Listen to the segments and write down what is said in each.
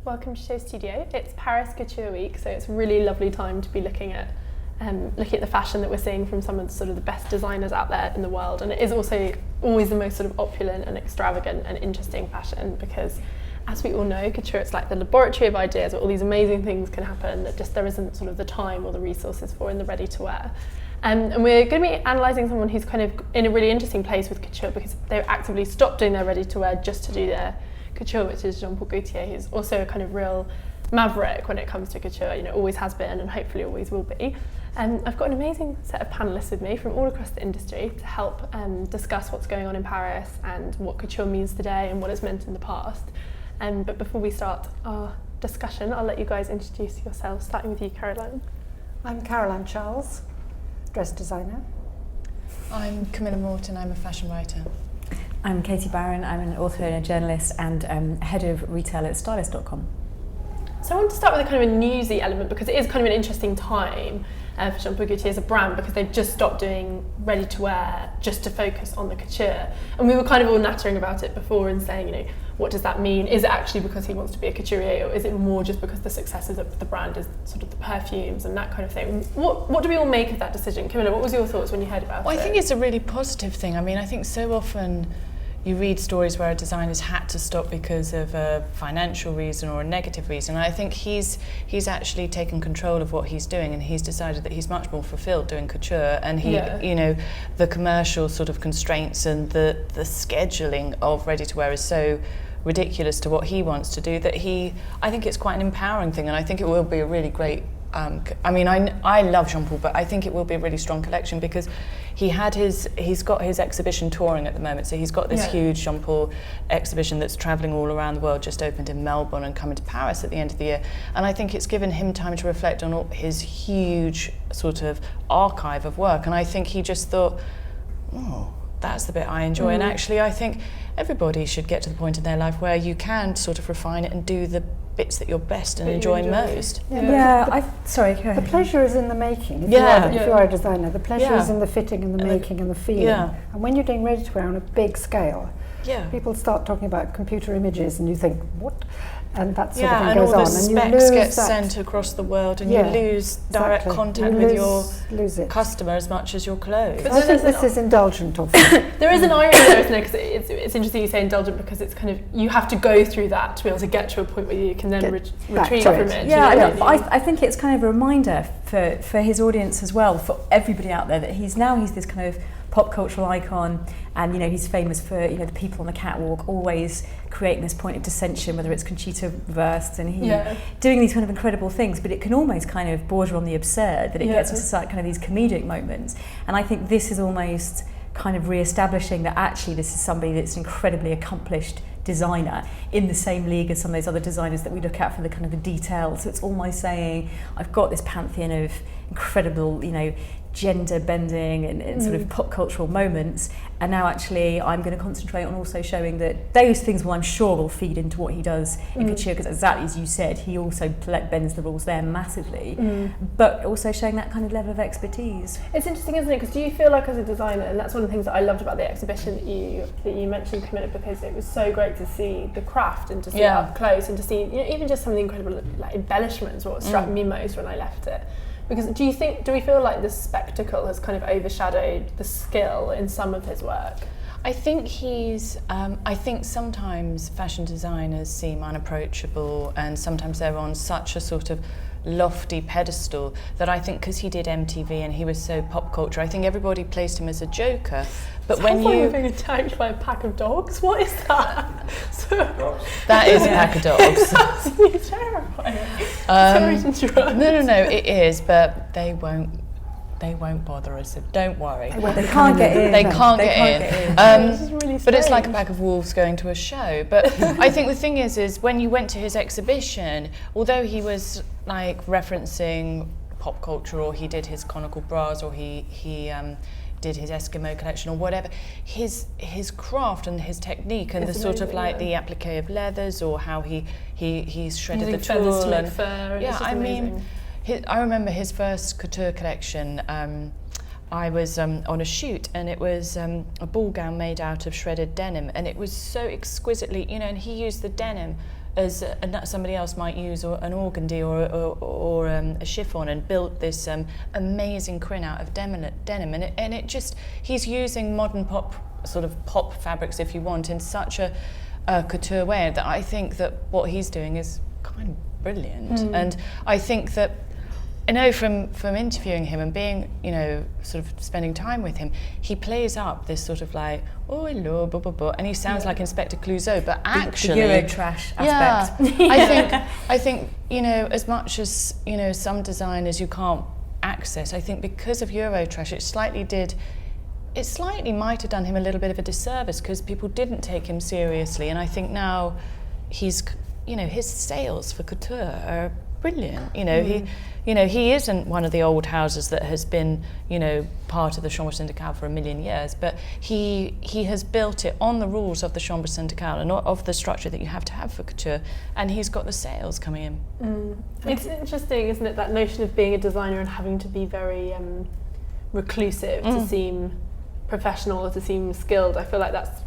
welcome to Show Studio. It's Paris Couture Week, so it's a really lovely time to be looking at the fashion that we're seeing from some of the sort of the best designers out there in the world. And it is also always the most sort of opulent and extravagant and interesting fashion, because as we all know, couture, it's like the laboratory of ideas where all these amazing things can happen that just there isn't sort of the time or the resources for in the ready to wear. And we're going to be analysing someone who's kind of in a really interesting place with couture, because they've actively stopped doing their ready to wear just to do their couture, which is Jean Paul Gaultier, who's also a kind of real maverick when it comes to couture, always has been and hopefully always will be. I've got an amazing set of panellists with me from all across the industry to help discuss what's going on in Paris and what couture means today and what it's meant in the past. But before we start our discussion, I'll let you guys introduce yourselves, starting with you, Caroline. I'm Caroline Charles, dress designer. I'm Camilla Morton, I'm a fashion writer. I'm Katie Barron, I'm an author and a journalist and head of retail at stylist.com. So I want to start with a kind of a newsy element, because it is kind of an interesting time for Jean Paul Gaultier as a brand, because they've just stopped doing ready to wear just to focus on the couture. And we were kind of all nattering about it before and saying, what does that mean? Is it actually because he wants to be a couturier, or is it more just because the successes of the brand is sort of the perfumes and that kind of thing? What do we all make of that decision? Camilla, what was your thoughts when you heard about it? Well, I think it's a really positive thing. I mean, I think so often you read stories where a designer's had to stop because of a financial reason or a negative reason. And I think he's actually taken control of what he's doing, and he's decided that he's much more fulfilled doing couture, and the commercial sort of constraints and the scheduling of ready to wear is so ridiculous to what he wants to do that I think it's quite an empowering thing, and I think it will be a really great I love Jean Paul, but I think it will be a really strong collection, because he's got his exhibition touring at the moment. So he's got this huge Jean Paul exhibition that's travelling all around the world, just opened in Melbourne and coming to Paris at the end of the year. And I think it's given him time to reflect on all his huge sort of archive of work. And I think he just thought, that's the bit I enjoy. And actually, I think everybody should get to the point in their life where you can sort of refine it and do the bits that you're best and enjoy most. The pleasure is in the making. If you are a designer, the pleasure is in the fitting and the making and the feeling. And when you're doing ready to wear on a big scale, people start talking about computer images, and you think, what? And that sort of thing goes on. And all the specs get sent across the world, and you lose direct contact with your customer as much as your clothes. I think this is indulgent of them. There is an irony there, isn't there? Because it's interesting you say indulgent, because it's kind of, you have to go through that to be able to get to a point where you can then retreat from it. But I think it's kind of a reminder for his audience as well, for everybody out there, that he's this kind of pop cultural icon, and he's famous for the people on the catwalk always creating this point of dissension, whether it's Conchita Wurst and he doing these kind of incredible things, but it can almost kind of border on the absurd, that it gets into kind of these comedic moments. And I think this is almost kind of re-establishing that actually this is somebody that's an incredibly accomplished designer in the same league as some of those other designers that we look at for the kind of the details. So it's almost saying, I've got this pantheon of incredible, gender bending and sort of pop cultural moments, and now actually I'm going to concentrate on also showing that those things I'm sure will feed into what he does in couture, because exactly as you said, he also bends the rules there massively, but also showing that kind of level of expertise. It's interesting, isn't it? Because do you feel like, as a designer, and that's one of the things that I loved about the exhibition that you mentioned, Camilla, because it was so great to see the craft and to see it up close, and to see even just some of the incredible embellishments, what struck me most when I left it. Because do we feel like the spectacle has kind of overshadowed the skill in some of his work? I think I think sometimes fashion designers seem unapproachable, and sometimes they're on such a sort of lofty pedestal that I think, because he did MTV and he was so pop culture, I think everybody placed him as a joker. But when you're being attacked by a pack of dogs, what is that? That is a pack of dogs. That's really terrifying. Sorry to interrupt. No, it is, but they won't bother us, so don't worry. They can't get in. They can't get in. Really, but it's like a pack of wolves going to a show. But I think the thing is when you went to his exhibition, although he was like referencing pop culture, or he did his conical bras, or he did his Eskimo collection or whatever, his craft and his technique and it's the sort of like the applique of leathers, or how he's shredded the tulle to make fur. I remember his first couture collection. I was on a shoot, and it was a ball gown made out of shredded denim, and it was so exquisitely, and he used the denim as somebody else might use an organdy or a chiffon, and built this amazing crin out of denim, and it just, he's using modern pop fabrics, if you want, in such a couture way that I think that what he's doing is kind of brilliant. And I think that, I know from interviewing him and being, sort of spending time with him, he plays up this sort of like, oh hello, blah blah blah, and he sounds like Inspector Clouseau, but actually the Euro trash aspect. I think as much as some designers you can't access, I think because of Euro trash, it slightly might have done him a little bit of a disservice, because people didn't take him seriously, and I think now his sales for couture are brilliant. He isn't one of the old houses that has been, part of the Chambre Syndicale for a million years, but he has built it on the rules of the Chambre Syndicale and of the structure that you have to have for couture, and he's got the sales coming in. It's interesting, isn't it, that notion of being a designer and having to be very reclusive to seem professional or to seem skilled. I feel like that's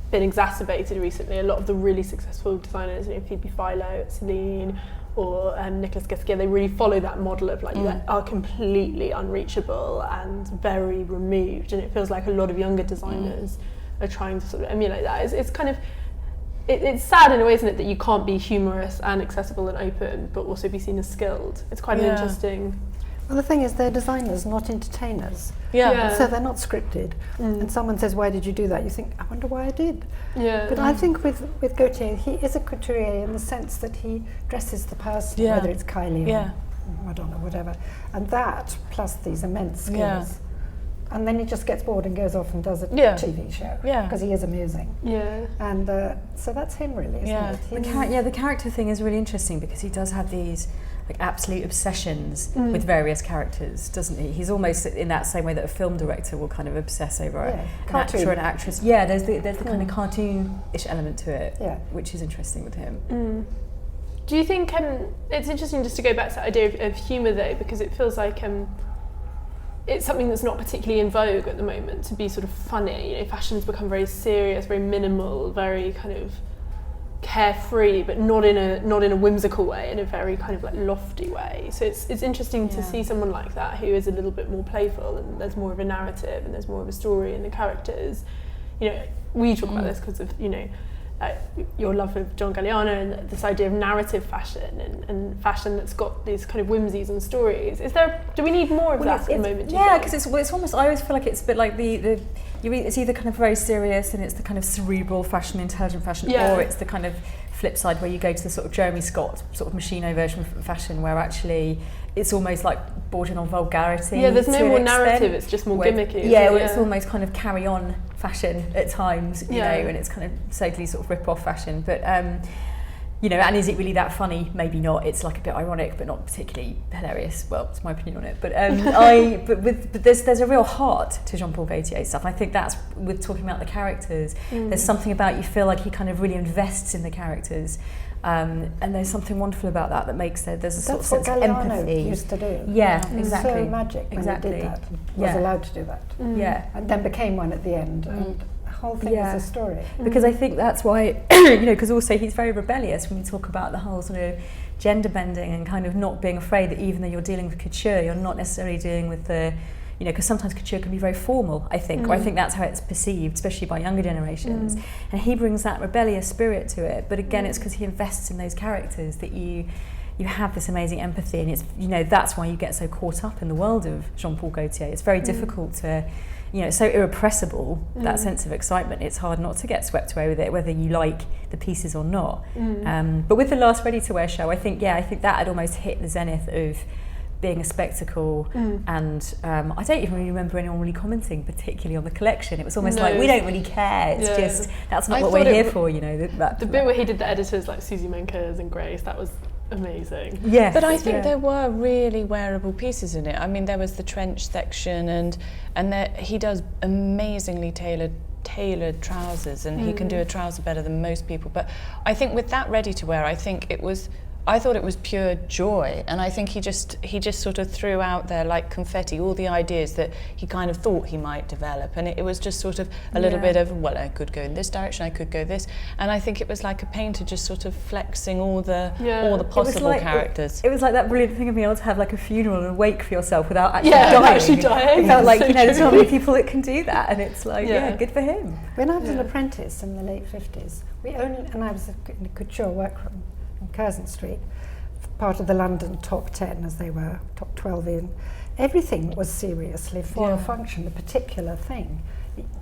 been exacerbated recently. A lot of the really successful designers, Phoebe Philo, Celine, or Nicolas Gasquet, they really follow that model of you are completely unreachable and very removed, and it feels like a lot of younger designers are trying to sort of emulate that. It's kind of, it's sad in a way, isn't it, that you can't be humorous and accessible and open but also be seen as skilled. It's quite an interesting... Well, the thing is, they're designers, not entertainers. So they're not scripted. And someone says, why did you do that? You think, I wonder why I did. But I think with Gaultier, he is a couturier in the sense that he dresses the person, whether it's Kylie or Madonna, whatever. And that, plus these immense skills. And then he just gets bored and goes off and does a TV show, because he is amusing. And so that's him, really, isn't it? The character thing is really interesting, because he does have these absolute obsessions with various characters, doesn't he? He's almost in that same way that a film director will kind of obsess over an actor or an actress. There's the kind of cartoonish element to it, which is interesting with him. Do you think it's interesting just to go back to that idea of humour, though, because it feels like it's something that's not particularly in vogue at the moment, to be sort of funny. Fashion's become very serious, very minimal, very kind of carefree, but not in a whimsical way, in a very kind of lofty way. So it's interesting to see someone like that who is a little bit more playful, and there's more of a narrative and there's more of a story in the characters. We talk about this because of your love of John Galliano and this idea of narrative fashion and fashion that's got these kind of whimsies and stories. Do we need more of that at the moment? Because it's almost, I always feel like it's a bit like it's either kind of very serious and it's the kind of cerebral fashion, intelligent fashion, or it's the kind of flip side where you go to the sort of Jeremy Scott sort of Machino version of fashion, where actually it's almost like bordering on vulgarity. There's no more narrative, it's just more gimmicky. It's almost kind of carry on fashion at times, you know, and it's kind of totally sort of rip off fashion. But and is it really that funny? Maybe not. It's like a bit ironic, but not particularly hilarious. Well, it's my opinion on it. But but there's a real heart to Jean Paul Gaultier stuff. I think that's with talking about the characters. There's something about, you feel like he kind of really invests in the characters, and there's something wonderful about that makes there's a sort of sense of empathy. Used to do. Yeah, exactly. So magic when he did that. Was allowed to do that. And then became one at the end. And the whole thing is a story. Because I think that's why, because also he's very rebellious when we talk about the whole sort of gender bending and kind of not being afraid that even though you're dealing with couture, you're not necessarily dealing with the, because sometimes couture can be very formal, I think, or I think that's how it's perceived, especially by younger generations. And he brings that rebellious spirit to it. But again, it's because he invests in those characters that you have this amazing empathy, and it's, that's why you get so caught up in the world of Jean Paul Gaultier. It's very difficult to, it's so irrepressible, that sense of excitement. It's hard not to get swept away with it, whether you like the pieces or not. But with the last ready-to-wear show, I think that had almost hit the zenith of being a spectacle, and I don't even really remember anyone really commenting particularly on the collection. It was almost like, we don't really care, it's just, that's not what we're here for, The bit where he did the editors like Susie Menkers and Grace, that was amazing. Yes, but I think there were really wearable pieces in it. I mean, there was the trench section, and he does amazingly tailored trousers, and he can do a trouser better than most people. But I think with that ready to wear, I think it was I thought it was pure joy, and I think he just sort of threw out there like confetti all the ideas that he kind of thought he might develop, and it was just sort of a little bit of, well, I could go in this direction, I could go this, and I think it was like a painter just sort of flexing all the possible characters. It was like that brilliant thing of being able to have like a funeral and a wake for yourself without actually dying. It felt like, there's not many people that can do that, and it's like, good for him. When I was an apprentice in the late 50s, and I was in a couture workroom on Curzon Street, part of the London top 10 as they were, top 12 in. Everything was seriously for a function, a particular thing.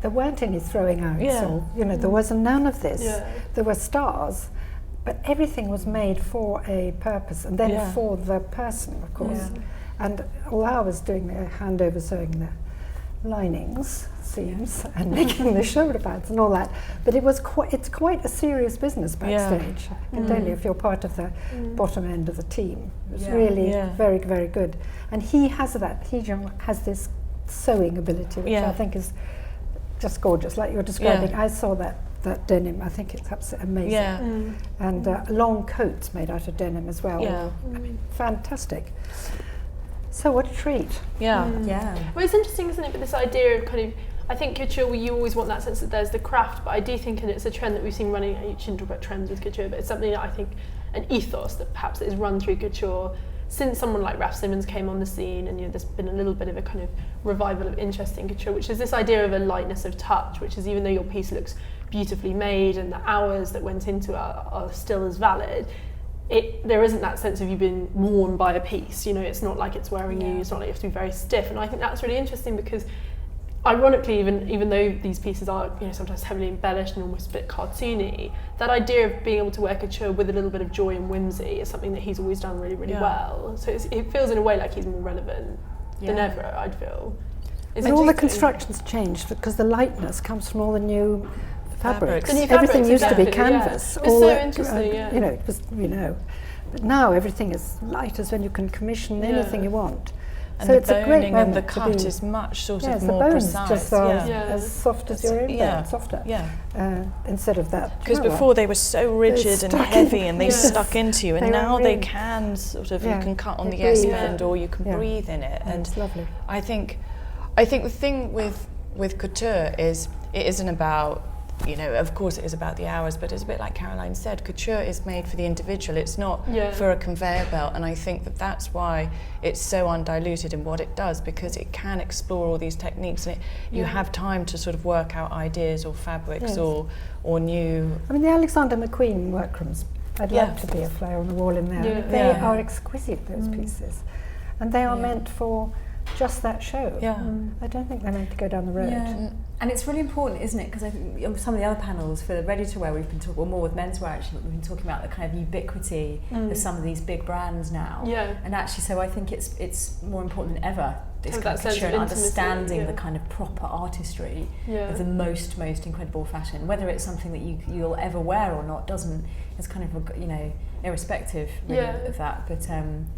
There weren't any throwing out, or, there was none of this. There were stars, but everything was made for a purpose, and then for the person, of course. And although I was doing the handover sewing the linings, seams, and making the shoulder pads and all that, but it's quite a serious business backstage. I can tell you, if you're part of the bottom end of the team, it's really very, very good. And he has that. He has this sewing ability, which I think is just gorgeous, like you're describing. I saw that denim. I think it's absolutely amazing. And long coats made out of denim as well. I mean, fantastic. So what a treat. Well, it's interesting, isn't it, with this idea of kind of, I think couture, you always want that sense that there's the craft, but I do think, and it's a trend that we've seen running, you shouldn't talk about trends with couture, but it's something that I think, an ethos that perhaps is run through couture since someone like Raf Simons came on the scene, and there's been a little bit of a kind of revival of interest in couture, which is this idea of a lightness of touch, which is, even though your piece looks beautifully made and the hours that went into it are still as valid, there isn't that sense of you being worn by a piece. It's not like it's wearing you. It's not like you have to be very stiff. And I think that's really interesting because, ironically, even though these pieces are sometimes heavily embellished and almost a bit cartoony, that idea of being able to wear couture with a little bit of joy and whimsy is something that he's always done really, really well. So it feels in a way like he's more relevant than ever, I'd feel. And all the constructions changed because the lightness comes from all the new fabrics. Everything used to be canvas. It's so interesting, it was, but now everything is light as when you can commission anything you want. And so the it's a great and the cut is much sort of more the bones precise. Just are as soft as your own softer. Instead of that. Because before they were so rigid and heavy and they stuck into you, and now they can sort of, you can cut on the S-bend or you can breathe in it. And it's lovely. I think the thing with couture is, it isn't about, of course it is about the hours, but it's a bit like Caroline said, couture is made for the individual, it's not for a conveyor belt, and I think that why it's so undiluted in what it does, because it can explore all these techniques, and you have time to sort of work out ideas or fabrics or new... I mean, the Alexander McQueen workrooms, I'd love to be a fly on the wall in there. They are exquisite, those pieces, and they are meant for just that show. I don't think they're meant to go down the road. And it's really important, isn't it? Because I think some of the other panels for the ready-to-wear, we've been talking, more with menswear actually, we've been talking about the kind of ubiquity of some of these big brands now. And actually, so I think it's more important than ever, this kind of couture and understanding the kind of proper artistry of the most incredible fashion. Whether it's something that you'll ever wear or not it's kind of, irrespective really of that. But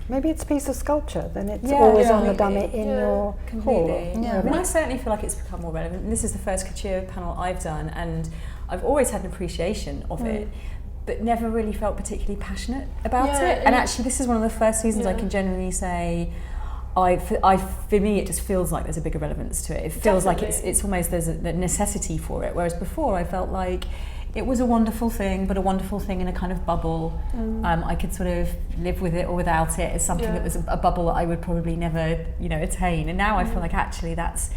maybe it's a piece of sculpture, then it's always on the dummy in your completely. hall. I mean, I certainly feel like it's become more relevant. And this is the first couture panel I've done, and I've always had an appreciation of it, but never really felt particularly passionate about it. And actually, this is one of the first seasons I can generally say, for me, it just feels like there's a bigger relevance to it. It feels like it's almost there's a necessity for it. Whereas before, I felt like it was a wonderful thing, but a wonderful thing in a kind of bubble. I could sort of live with it or without it as something that was a bubble that I would probably never, attain. And now I feel like actually that's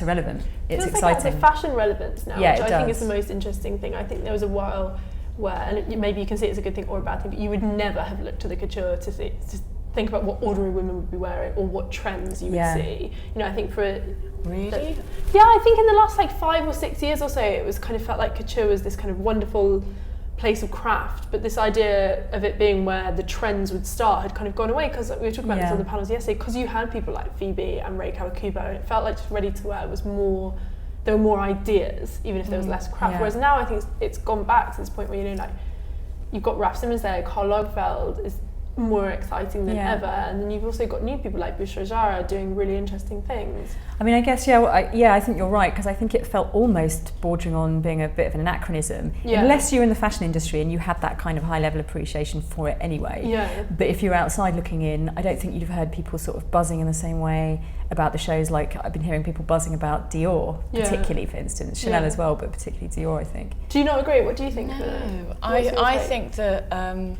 irrelevant. It's feels exciting. Like the fashion relevance now, which I think is the most interesting thing. I think there was a while where, and maybe you can see it's a good thing or a bad thing, but you would never have looked to the couture to think about what ordinary women would be wearing or what trends you would see. I think Really? I think in the last 5 or 6 years or so, it was kind of felt like couture was this kind of wonderful place of craft, but this idea of it being where the trends would start had kind of gone away, because we were talking about this on the panels yesterday, because you had people like Phoebe and Rei Kawakubo, and it felt like just ready-to-wear was more, there were more ideas, even if there was less craft, whereas now I think it's gone back to this point where, you've got Raf Simons there, Karl Lagerfeld is more exciting than ever, and then you've also got new people like Boucher Jara doing really interesting things. I mean, I guess I think you're right, because I think it felt almost bordering on being a bit of an anachronism, unless you're in the fashion industry and you had that kind of high level appreciation for it anyway. But if you're outside looking in, I don't think you'd have heard people sort of buzzing in the same way about the shows. Like I've been hearing people buzzing about Dior, particularly, for instance, Chanel as well, but particularly Dior, I think. Do you not agree? What do you think? No, I think that.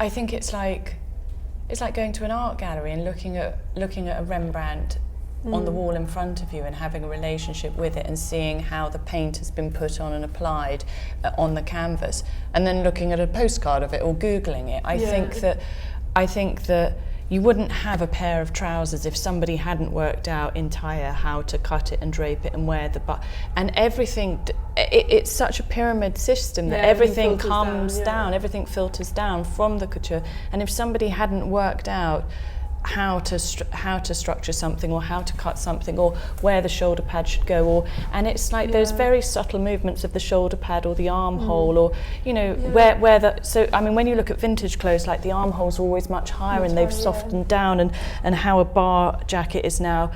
I think it's like going to an art gallery and looking at a Rembrandt on the wall in front of you and having a relationship with it and seeing how the paint has been put on and applied on the canvas, and then looking at a postcard of it or Googling it. I think that you wouldn't have a pair of trousers if somebody hadn't worked out entire how to cut it and drape it and wear the and everything. It's such a pyramid system that everything comes down, everything filters down from the couture. And if somebody hadn't worked out how to structure something, or how to cut something, or where the shoulder pad should go, and it's like those very subtle movements of the shoulder pad or the armhole, or where the. So I mean, when you look at vintage clothes, like the armholes are always much higher, and they've softened down, and how a bar jacket is now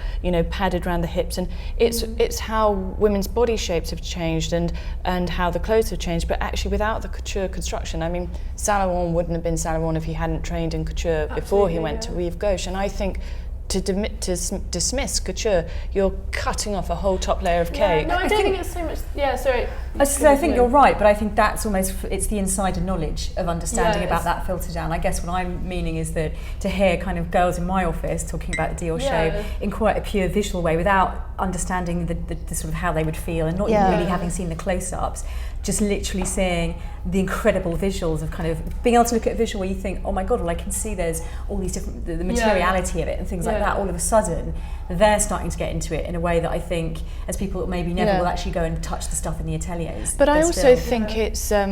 padded around the hips, and it's how women's body shapes have changed, and how the clothes have changed. But actually, without the couture construction, I mean, Saint Laurent wouldn't have been Saint Laurent if he hadn't trained in couture before he went to Rive Gauche. And I think to dismiss couture, you're cutting off a whole top layer of cake. No, I don't think it's so much. Yeah, sorry. I think you're right, but I think that's almost, it's the insider knowledge of understanding about that filter down. I guess what I'm meaning is that to hear kind of girls in my office talking about the Dior show in quite a pure visual way, without understanding the sort of how they would feel, and not even really having seen the close-ups, just literally seeing the incredible visuals of kind of being able to look at a visual where you think, oh my god, well I can see there's all these different, the materiality of it and things like that. All of a sudden they're starting to get into it in a way that I think, as people that maybe never will actually go and touch the stuff in the ateliers. But I also think it's the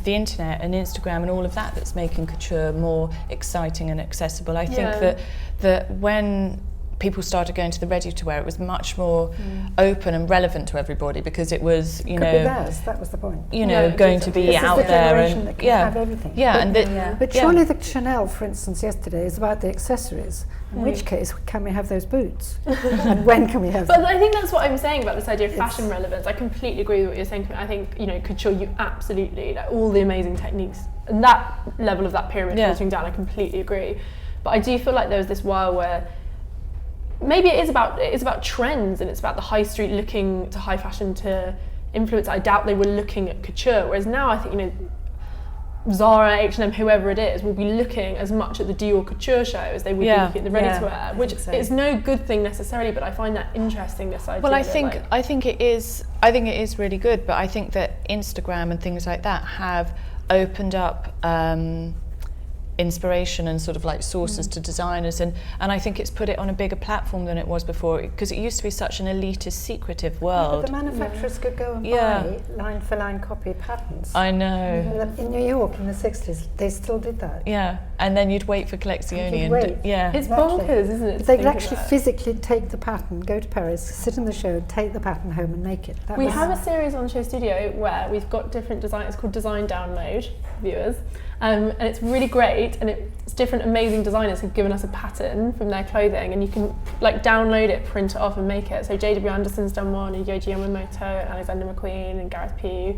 internet and Instagram and all of that that's making couture more exciting and accessible. I think that when people started going to the ready-to-wear, it was much more open and relevant to everybody, because it was, that was the point. Going to be out there and that can have everything. But surely the Chanel, for instance, yesterday is about the accessories. In which case, can we have those boots? And when can we have them? But I think that's what I'm saying about this idea of fashion relevance. I completely agree with what you're saying. I think, couture, you absolutely, like, all the amazing techniques, and that level of that pyramid filtering down, I completely agree. But I do feel like there was this while where maybe it is about trends, and it's about the high street looking to high fashion to influence. I doubt they were looking at couture, whereas now I think Zara, H&M, whoever it is, will be looking as much at the Dior couture show as they would be looking at the ready-to-wear, which is no good thing necessarily, but I find that interesting, this idea. Well, I think it is really good, but I think that Instagram and things like that have opened up inspiration and sort of like sources to designers, and I think it's put it on a bigger platform than it was before, because it used to be such an elitist, secretive world. But the manufacturers could go and buy line for line copy patterns. I know. In New York in the 60s, they still did that. Yeah, and then you'd wait for Collezione it's bonkers, isn't it? They could actually physically take the pattern, go to Paris, sit in the show, take the pattern home and make it. We have a series on Show Studio where we've got different designs. It's called Design Download, viewers. And it's really great, and it's different amazing designers who've given us a pattern from their clothing, and you can like download it, print it off and make it. So JW Anderson's done one, and Yohji Yamamoto, Alexander McQueen and Gareth Pugh.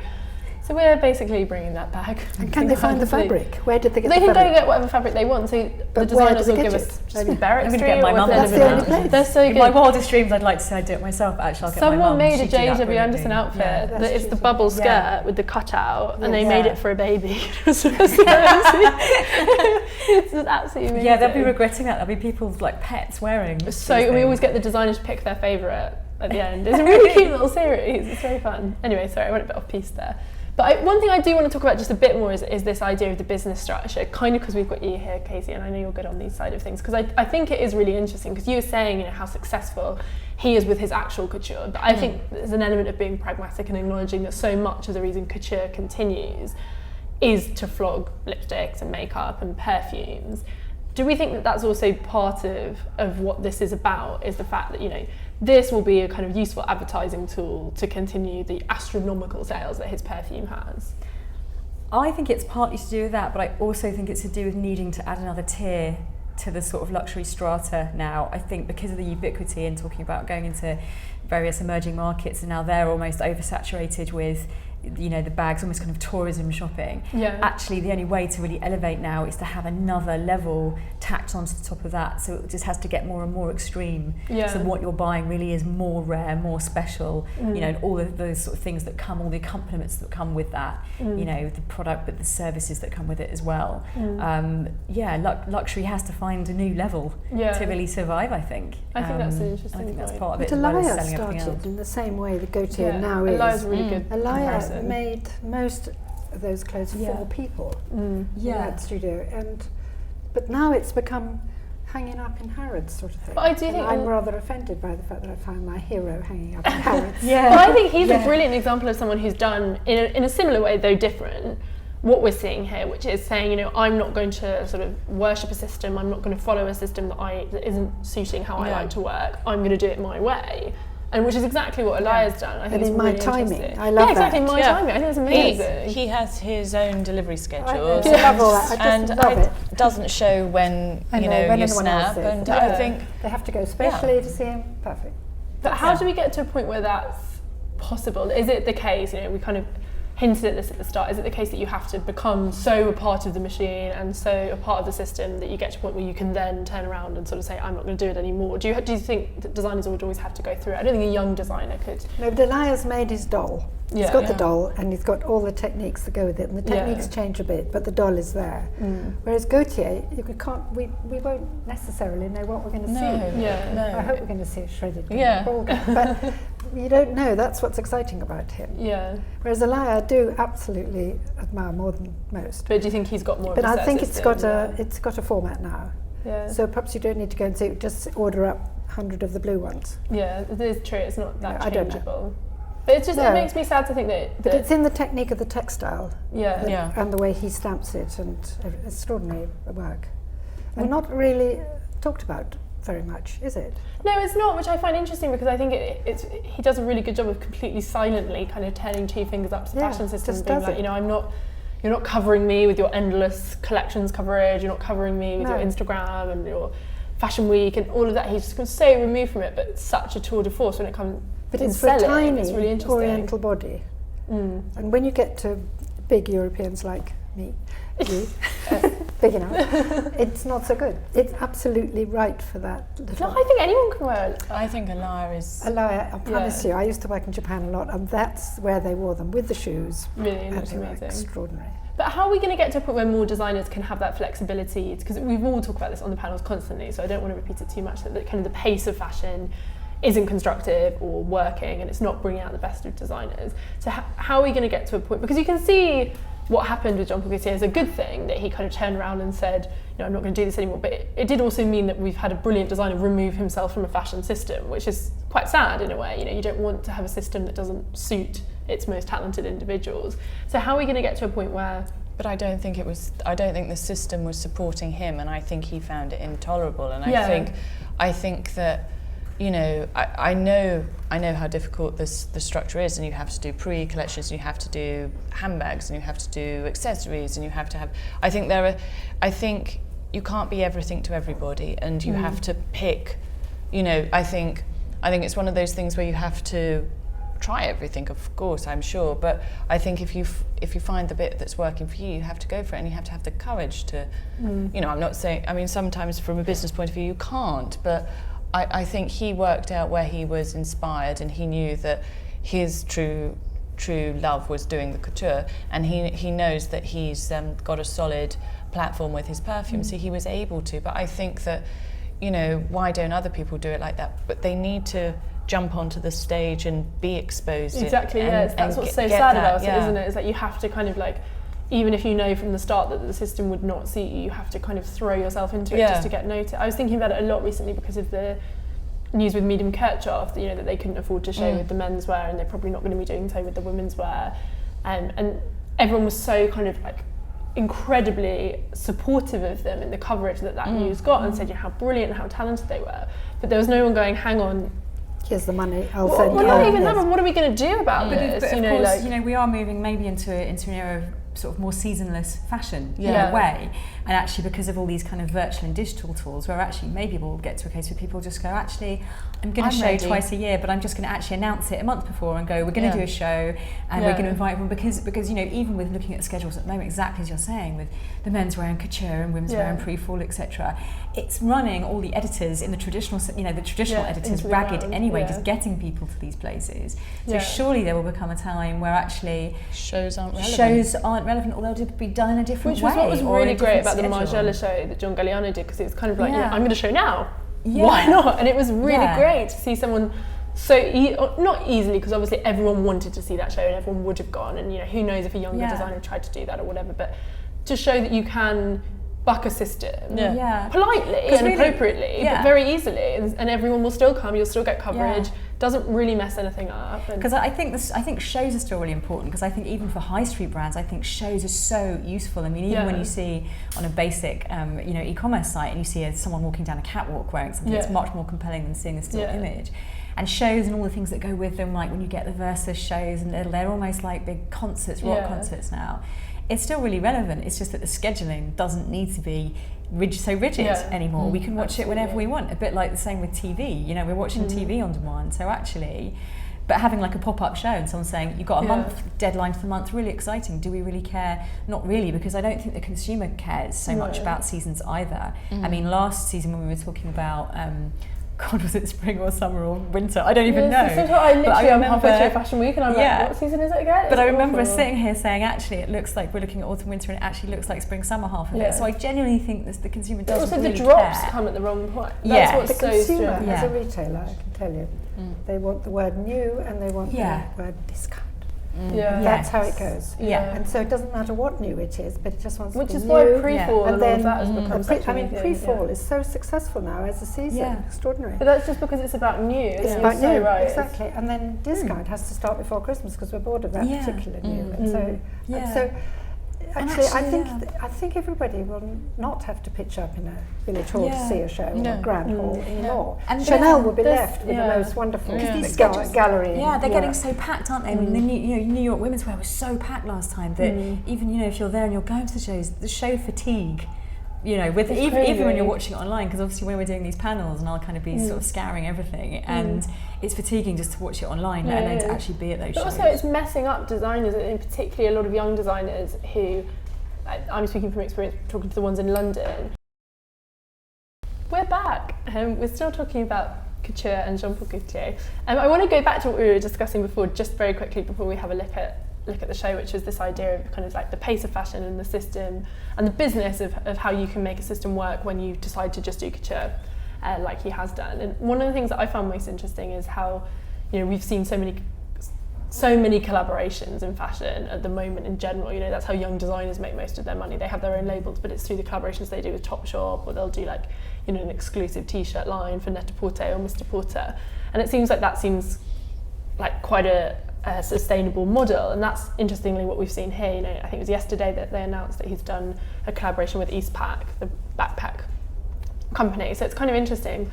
So we're basically bringing that back. And can they find the fabric? Where did they get the fabric? They can go get whatever fabric they want. So the designers will give us Barrett Street. Get my mum. That's the only place. They're so good. In my wildest dreams, I'd like to say I'd do it myself. Actually, I'll get Someone my mum. made a JW Anderson outfit. It's the bubble skirt with the cutout, and they made it for a baby. It's absolutely amazing. Yeah, they'll be regretting that. There'll be people like pets wearing. So we always get the designers to pick their favourite at the end. It's a really cute little series. It's very fun. Anyway, sorry, I went a bit off piece there. But one thing I do want to talk about just a bit more is this idea of the business structure, kind of because we've got you here, Casey, and I know you're good on these side of things, because I think it is really interesting, because you were saying how successful he is with his actual couture, but I think there's an element of being pragmatic and acknowledging that so much of the reason couture continues is to flog lipsticks and makeup and perfumes. Do we think that that's also part of what this is about, is the fact that, this will be a kind of useful advertising tool to continue the astronomical sales that his perfume has? I think it's partly to do with that, but I also think it's to do with needing to add another tier to the sort of luxury strata now. I think because of the ubiquity and talking about going into various emerging markets, and now they're almost oversaturated with, you know, the bags, almost kind of tourism shopping. Yeah. Actually, the only way to really elevate now is to have another level tacked onto the top of that. So it just has to get more and more extreme. Yeah. So what you're buying really is more rare, more special, you know, and all of those sort of things that come, all the accompaniments that come with that, you know, the product, but the services that come with it as well. Luxury has to find a new level to really survive, I think. I think that's an interesting I think that's point. part of it. But as well as Alaya selling everything started else. in the same way that Gaultier now is. Alaya's really good. Alaya made most of those clothes for people in that studio, but now it's become hanging up in Harrods sort of thing. But I do think I'm rather offended by the fact that I found my hero hanging up in Harrods. But I think he's a brilliant example of someone who's done, in a similar way though different, what we're seeing here, which is saying, you know, I'm not going to sort of worship a system, I'm not going to follow a system that isn't suiting how I like to work, I'm going to do it my way. And which is exactly what Alaya's done. I think it's in my really timing. I love exactly, that. my timing. I think it's amazing. He has his own delivery schedule. I love all that. I just love it. Doesn't show when you snap. And I think they have to go specially to see him. Perfect. But how do we get to a point where that's possible? Is it the case, you know, we kind of hinted at this at the start, is it the case that you have to become so a part of the machine and so a part of the system that you get to a point where you can then turn around and sort of say, I'm not going to do it anymore? Do you think that designers would always have to go through it? I don't think a young designer could. No, but Alaya's made his doll. He's got the doll and he's got all the techniques that go with it, and the techniques change a bit, but the doll is there. Whereas Gaultier, we won't necessarily know what we're going to see. I hope we're going to see a shredded ball gown, but you don't know. That's what's exciting about him. Whereas Alaya, I do absolutely admire more than most. But do you think he's got more? But of a I think system? it's got a format now. So perhaps you don't need to go and say, just order up 100 of the blue ones. Yeah, it is true. It's not that I don't changeable. But it's just, it makes me sad to think that... But it's in the technique of the textile. And the way he stamps it, and extraordinary work. And not really talked about very much, is it? No, it's not, which I find interesting, because I think he does a really good job of completely silently kind of turning two fingers up to the fashion system and being like, you know, you're not covering me with your endless collections coverage, you're not covering me with your Instagram and your Fashion Week and all of that. He's just so removed from it, but such a tour de force when it comes But to it's for a tiny it's really interesting. oriental body. And when you get to big Europeans like me, big enough, it's not so good. It's absolutely right for that. No, I think anyone can wear it. I think Alaya is... Alaya, I promise you, I used to work in Japan a lot, and that's where they wore them, with the shoes. Really, looks amazing. Extraordinary. But how are we going to get to a point where more designers can have that flexibility? Because we've all talked about this on the panels constantly, so I don't want to repeat it too much, that kind of the pace of fashion isn't constructive or working, and it's not bringing out the best of designers. So how are we going to get to a point? Because you can see what happened with Jean Paul Gaultier is a good thing, that he kind of turned around and said, you know, I'm not going to do this anymore. But it did also mean that we've had a brilliant designer remove himself from a fashion system, which is quite sad in a way. You know, you don't want to have a system that doesn't suit its most talented individuals. So how are we going to get to a point where... But I don't think the system was supporting him, and I think he found it intolerable. And I think that, you know, I know how difficult the structure is, and you have to do pre-collections, and you have to do handbags, and you have to do accessories, and you have to have... I think you can't be everything to everybody, and you have to pick, you know, I think it's one of those things where you have to try everything, of course, I'm sure, but I think if you find the bit that's working for you, you have to go for it, and you have to have the courage to, you know, I'm not saying, I mean, sometimes from a business point of view you can't, but I think he worked out where he was inspired, and he knew that his true love was doing the couture, and he knows that he's got a solid platform with his perfume, so he was able to. But I think that, you know, why don't other people do it like that? But they need to jump onto the stage and be exposed. Exactly, that's what's so sad about it, isn't it? Is that you have to kind of like, even if you know from the start that the system would not suit you, you have to kind of throw yourself into it just to get noticed. I was thinking about it a lot recently because of the news with Medium Kirchhoff, you know, that they couldn't afford to show with the menswear, and they're probably not going to be doing so with the women's wear. And everyone was so kind of like incredibly supportive of them in the coverage that news got, and said, you know, how brilliant and how talented they were. But there was no one going, hang on, here's the money, I'll send you. Well, not even that, but what are we going to do about this? But of course, you know, we are moving maybe into an era of sort of more seasonless fashion in a way. And actually, because of all these kind of virtual and digital tools, where actually maybe we'll get to a case where people just go, actually, I'm going to show twice a year, but I'm just going to actually announce it a month before and go, we're going to do a show and we're going to invite everyone, because you know, even with looking at the schedules at the moment, exactly as you're saying, with the men's wear and couture and women's wear and pre-fall, etc., it's running all the editors in the traditional, you know, the traditional editors ragged anyway, just getting people to these places. So surely there will become a time where actually shows aren't relevant, or they'll be done in a different way. Which was what was really great about the Margiela show that John Galliano did, because it was kind of like, I'm going to show now. Why not? And it was really great to see someone not easily, because obviously everyone wanted to see that show and everyone would have gone, and you know, who knows if a younger designer tried to do that or whatever, but to show that you can buck a system politely and appropriately, but very easily, and everyone will still come, you'll still get coverage, doesn't really mess anything up. Because I think shows are still really important, because I think even for high street brands, I think shows are so useful. I mean, even when you see on a basic you know, e-commerce site and you see someone walking down a catwalk wearing something, it's much more compelling than seeing a still image. And shows and all the things that go with them, like when you get the Versus shows, and they're almost like big concerts, rock concerts now. It's still really relevant. It's just that the scheduling doesn't need to be so rigid anymore. We can watch it whenever we want. A bit like the same with TV. You know, we're watching TV on demand. So actually, but having like a pop-up show and someone saying, you've got a month deadline for the month, really exciting. Do we really care? Not really, because I don't think the consumer cares so much about seasons either. I mean, last season when we were talking about God, was it spring or summer or winter? I don't even know. I'm halfway through Fashion Week and I'm like, what season is it again? But I remember sitting here saying, actually, it looks like we're looking at autumn, winter, and it actually looks like spring, summer half of it. So I genuinely think the consumer doesn't really care. Also, the drops come at the wrong point. That's what's the consumer, as a retailer, I can tell you, they want the word new and they want the word discount. That's how it goes. And so it doesn't matter what new it is, but it just wants to be new. Which is why pre-fall and all of that has become such a big thing. Pre-fall is so successful now as a season. Extraordinary. But that's just because it's about new. It's about new, exactly. And then discount has to start before Christmas because we're bored of that particular new. And so actually, I think everybody will not have to pitch up in a village hall to see a show or a grand hall anymore. And Chanel will be left with the most wonderful gallery. Yeah, they're getting so packed, aren't they? I mean, the New York Women's Wear was so packed last time that even if you're there and you're going to the shows, the show fatigue. You know, with even when you're watching it online, because obviously when we're doing these panels and I'll kind of be sort of scouring everything, and it's fatiguing just to watch it online, let alone to actually be at those shows. But also it's messing up designers, and particularly a lot of young designers who, I'm speaking from experience talking to the ones in London. We're back, and we're still talking about couture and Jean Paul Gaultier. I want to go back to what we were discussing before, just very quickly before we have a look at the show, which is this idea of kind of like the pace of fashion and the system and the business of how you can make a system work when you decide to just do couture, like he has done. And one of the things that I found most interesting is how, you know, we've seen so many collaborations in fashion at the moment in general. You know, that's how young designers make most of their money. They have their own labels, but it's through the collaborations they do with Topshop, or they'll do like, you know, an exclusive t-shirt line for Net-a-Porter or Mr. Porter. And it seems like quite a sustainable model, and that's interestingly what we've seen here. You know, I think it was yesterday that they announced that he's done a collaboration with Eastpak, the backpack company. So it's kind of interesting,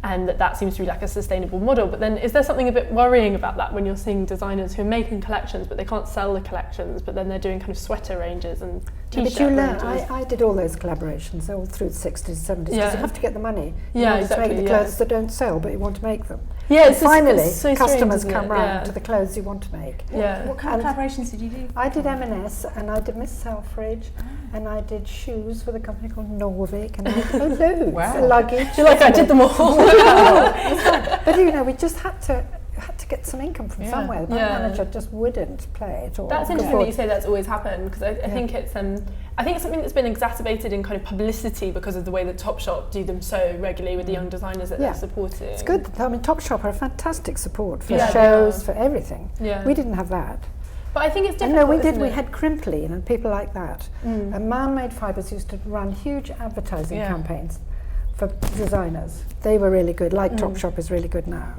and that seems to be like a sustainable model. But then, is there something a bit worrying about that when you're seeing designers who are making collections, but they can't sell the collections, but then they're doing kind of sweater ranges and t-shirt ranges? I did all those collaborations all through the 60s, 70s, because you have to get the money. You want to make the clothes that don't sell, but you want to make them. Yeah, finally, customers come round to the clothes you want to make. What kind of collaborations did you do? I did M&S, and I did Miss Selfridge, and I did shoes with a company called Norvik, and I did loads, luggage. You're like, I did them all. But you know, we just had to get some income from somewhere. The manager just wouldn't play it all. That's interesting that you say that's always happened, because I think it's something that's been exacerbated in kind of publicity because of the way that Topshop do them so regularly with the young designers that they're supporting. It's good. I mean, Topshop are a fantastic support for shows, for everything. We didn't have that. But I think it's difficult. No, we had Crimpline and people like that. And Man-Made Fibres used to run huge advertising campaigns for designers. They were really good, like Topshop is really good now.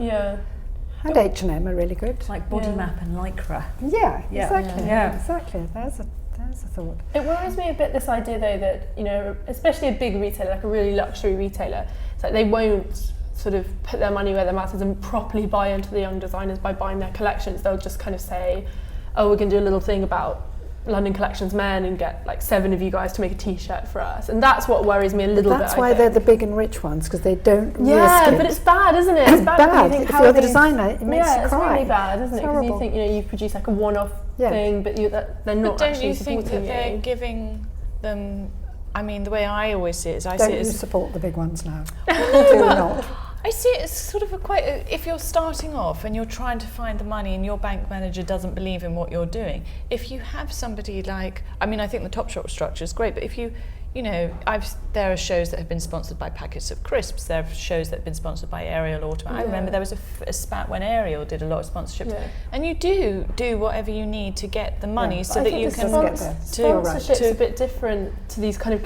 And H&M are really good. Like Body Map and Lycra. Exactly. There's a thought. It worries me a bit, this idea though that, you know, especially a big retailer, like a really luxury retailer, it's like they won't sort of put their money where their mouth is and properly buy into the young designers by buying their collections. They'll just kind of say, oh, we're going to do a little thing about London Collections Men and get like 7 of you guys to make a t-shirt for us, and that's what worries me a little bit. That's why they're the big and rich ones, because they don't risk it. But it's bad, isn't it? It's bad. If you're the designer, it makes you cry. It's really bad, isn't it? Because you think, you produce like a one-off thing, but they're not actually supporting you. Don't you think that they're giving them? I mean, the way I always see it is, don't you support the big ones now? Do not. I see it as sort of if you're starting off and you're trying to find the money and your bank manager doesn't believe in what you're doing, if you have somebody like, I mean, I think the Topshop structure is great, but if there are shows that have been sponsored by Packets of Crisps, there are shows that have been sponsored by Ariel Autumn. I remember there was a spat when Ariel did a lot of sponsorships, and you do whatever you need to get the money so that you can sponsorship's a bit different to these kind of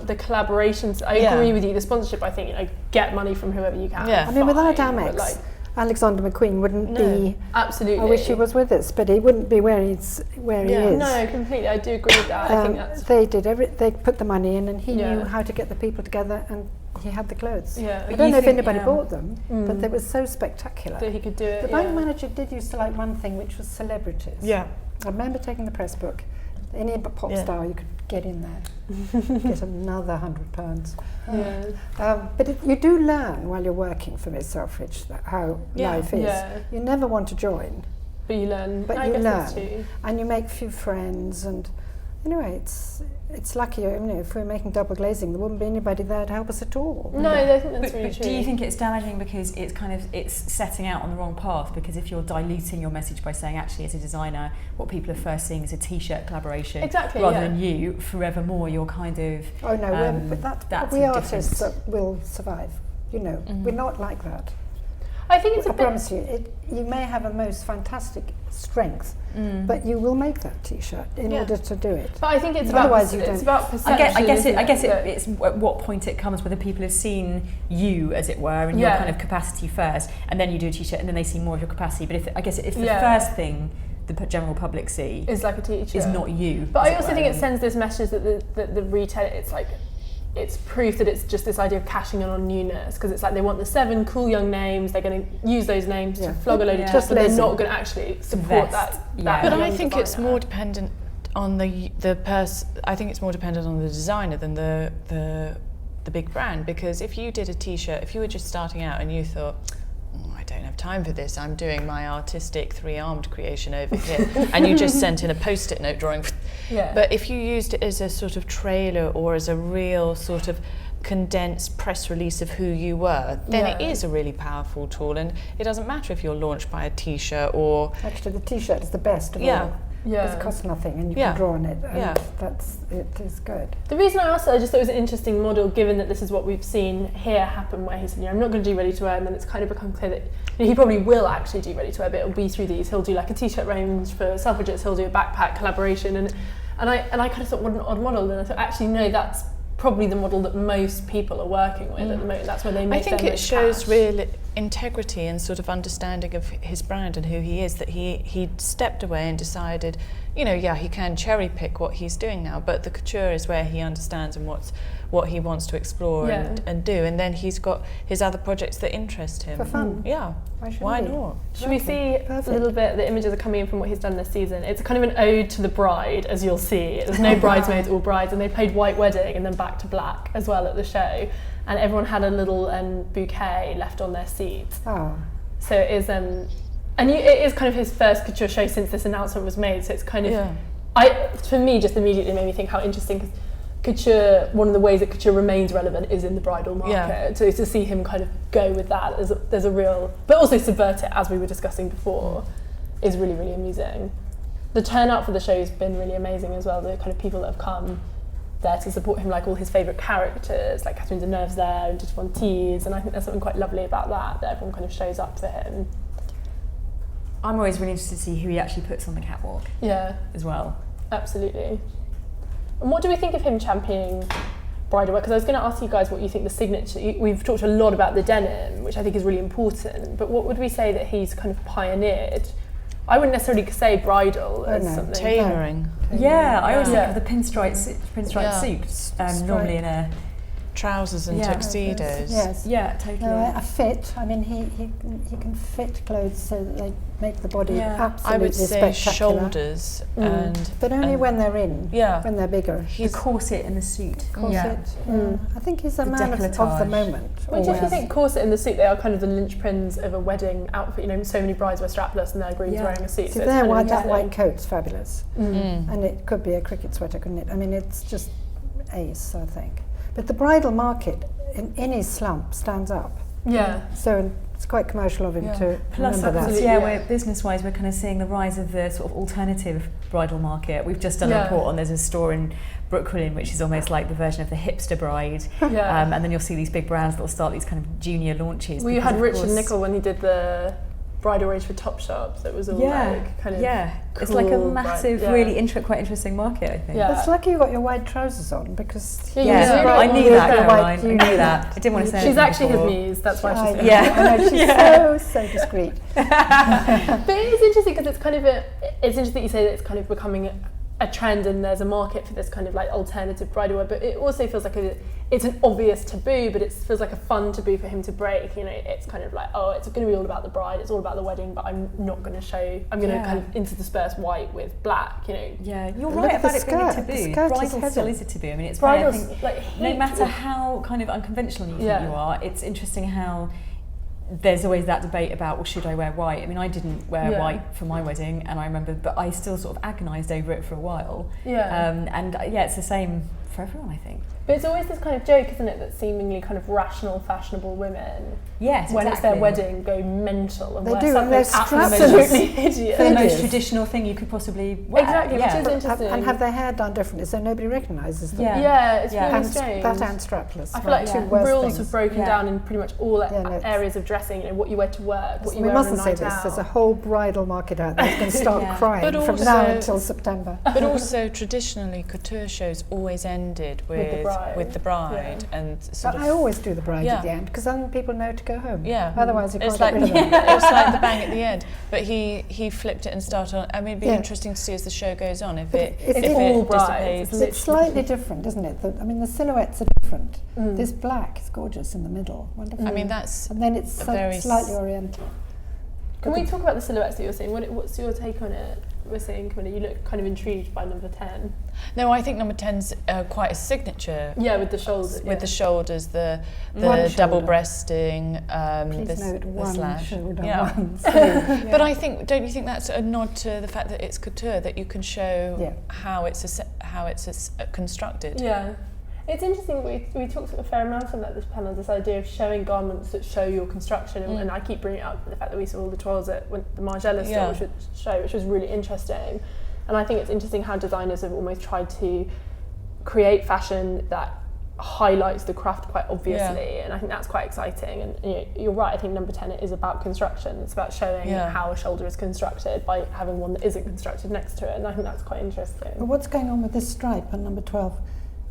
the collaborations. I agree with you. The sponsorship, I think, get money from whoever you can. I mean, without Amex, Alexander McQueen wouldn't be. Absolutely. I wish he was with us, but he wouldn't be where he is. No, completely. I do agree with that. I think that's. They put the money in, and he knew how to get the people together, and he had the clothes. Yeah. I don't know if anybody bought them, but it was so spectacular that he could do it. The bank manager did used to like one thing, which was celebrities. Yeah. I remember taking the press book. Any pop star, you could get in there, get another £100. But you do learn while you're working for Miss Selfridge how life is. You never want to join, but you learn. But you learn, and you make a few friends. And anyway, it's lucky. If we were making double glazing, there wouldn't be anybody there to help us at all. No, I think that's really true. Do you think it's damaging because it's setting out on the wrong path? Because if you're diluting your message by saying, actually, as a designer, what people are first seeing is a t-shirt collaboration, rather than you, forevermore, you're kind of. Oh no, but we artists will survive. We're not like that. I think it's I promise you, you may have a most fantastic strength, but you will make that t-shirt in order to do it. But I think it's otherwise it's about perception. I guess it's at what point it comes, whether people have seen you, as it were, and your kind of capacity first, and then you do a t-shirt, and then they see more of your capacity. But if the first thing the general public see is like a t-shirt, is not you. But I also think it sends this message that the retailer, it's proof that it's just this idea of cashing in on newness, because it's like they want the 7 cool young names, they're going to use those names to flog a load of stuff, but they're not going to actually support that. But I think it's more dependent on the person. I think it's more dependent on the designer than the big brand, because if you did a t-shirt, if you were just starting out and you thought, I don't have time for this, I'm doing my artistic 3-armed creation over here, and you just sent in a post-it note drawing. But if you used it as a sort of trailer or as a real sort of condensed press release of who you were, then it is a really powerful tool, and it doesn't matter if you're launched by a t-shirt or... Actually, the t-shirt is the best of all. Because it costs nothing and you can draw on it, and it is good. The reason I asked that, I just thought it was an interesting model, given that this is what we've seen here happen, where he said, I'm not going to do ready to wear, and then it's kind of become clear that he probably will actually do ready to wear, but it'll be through these. He'll do like a t-shirt range for Selfridges, he'll do a backpack collaboration, and I kind of thought, what an odd model, and I thought, actually no, that's probably the model that most people are working with at the moment. That's where they make their most cash. I think it shows real integrity and sort of understanding of his brand and who he is, that he stepped away and decided, he can cherry pick what he's doing now, but the couture is where he understands and what he wants to explore and do, and then he's got his other projects that interest him. For fun. Why not? Should we see a little bit? The images are coming in from what he's done this season. It's kind of an ode to the bride, as you'll see. There's no bridesmaids, all brides, and they played White Wedding and then Back to Black as well at the show, and everyone had a little bouquet left on their seats. So it is it is kind of his first couture show since this announcement was made, so it's kind of for me, just immediately made me think how interesting, because couture, one of the ways that couture remains relevant is in the bridal market. So to see him kind of go with that, there's a real, but also subvert it, as we were discussing before, is really, really amusing. The turnout for the show has been really amazing as well. The kind of people that have come there to support him, like all his favourite characters, like Catherine Deneuve's there and Dita Von Teese, and I think there's something quite lovely about that everyone kind of shows up for him. I'm always really interested to see who he actually puts on the catwalk. As well. Absolutely. And what do we think of him championing bridal wear? Because I was going to ask you guys what you think the signature... We've talked a lot about the denim, which I think is really important, but what would we say that he's kind of pioneered? I wouldn't necessarily say bridal as something. Tailoring. I always think of the pinstripe suits, normally in a trousers and tuxedos. Yes. Yeah, totally. No, a fit. I mean, he can fit clothes so that they make the body absolutely I would say spectacular. shoulders but only when they're in. Yeah. When they're bigger. The corset and the suit. Corset. I think he's a man of the moment. Which, if you think corset and the suit, they are kind of the linchpins of a wedding outfit. You know, so many brides were strapless and their grooms wearing a suit. See, that white coat's fabulous. And it could be a cricket sweater, couldn't it? I mean, it's just ace, I think. But the bridal market, in any slump, stands up. Yeah. So it's quite commercial of him to Plus, remember that. we're business-wise, we're kind of seeing the rise of the sort of alternative bridal market. We've just done a report on, there's a store in Brooklyn, which is almost like the version of the hipster bride. And then you'll see these big brands that will start these kind of junior launches. Well, you had Richard Nicol when he did the bridal range for Topshop, that was all like kind of cool, it's like a massive, really quite interesting market, I think. It's lucky you got your white trousers on, because I knew that, Caroline. I knew that. I didn't want to say she's actually before. his muse, that's why she's I know, she's so discreet. But it is interesting because it's kind of it's interesting that you say that it's kind of becoming a trend and there's a market for this kind of like alternative bridal wear, but it also feels like it's an obvious taboo, but it feels like a fun taboo for him to break. You know, it's kind of like, oh, it's going to be all about the bride, it's all about the wedding, but I'm not going to show, I'm going to kind of intersperse white with black, you know. Yeah, you're right about it being a taboo. Bridal still is a taboo. I mean, it's bridal, funny, I think, no matter how kind of unconventional you think you are, it's interesting how there's always that debate about, well, should I wear white? I mean, I didn't wear white for my wedding, and I remember, but I still sort of agonised over it for a while. It's the same for everyone, I think. But it's always this kind of joke, isn't it, that seemingly kind of rational, fashionable women, when it's their wedding, go mental and wear something absolutely hideous. The most traditional thing you could possibly wear. Exactly, which is interesting. And have their hair done differently so nobody recognises them. It's really strange. That and strapless. I feel like rules have broken down in pretty much all areas of dressing, you know, what you wear to work, what you wear on a night out. We mustn't say this, there's a whole bridal market out there that's going to start crying from now until September. But also, traditionally, couture shows always ended with the bride, and but I always do the bride at the end, because then people know to go home. Otherwise you can't get rid of them. It's like the bang at the end. But he flipped it and started on. I mean, it'd be interesting to see as the show goes on if it dissipates. It's slightly different, isn't it? I mean, the silhouettes are different. This black is gorgeous in the middle. Wonderful. I mean, that's and then it's slightly oriental. Can we talk about the silhouettes that you're seeing? What's your take on it? We're saying, Camilla, you look kind of intrigued by number 10. No, I think number 10's quite a signature. Yeah, with the shoulders. With the shoulders, the double breasting, the slash. But I think, don't you think that's a nod to the fact that it's couture, that you can show how it's constructed? Yeah. It's interesting, we talked a fair amount on that this panel, this idea of showing garments that show your construction, and I keep bringing up the fact that we saw all the toiles at the Margiela store, which was really interesting. And I think it's interesting how designers have almost tried to create fashion that highlights the craft quite obviously, and I think that's quite exciting. And you know, you're right, I think number 10 is about construction. It's about showing how a shoulder is constructed by having one that isn't constructed next to it, and I think that's quite interesting. But what's going on with this stripe on number 12?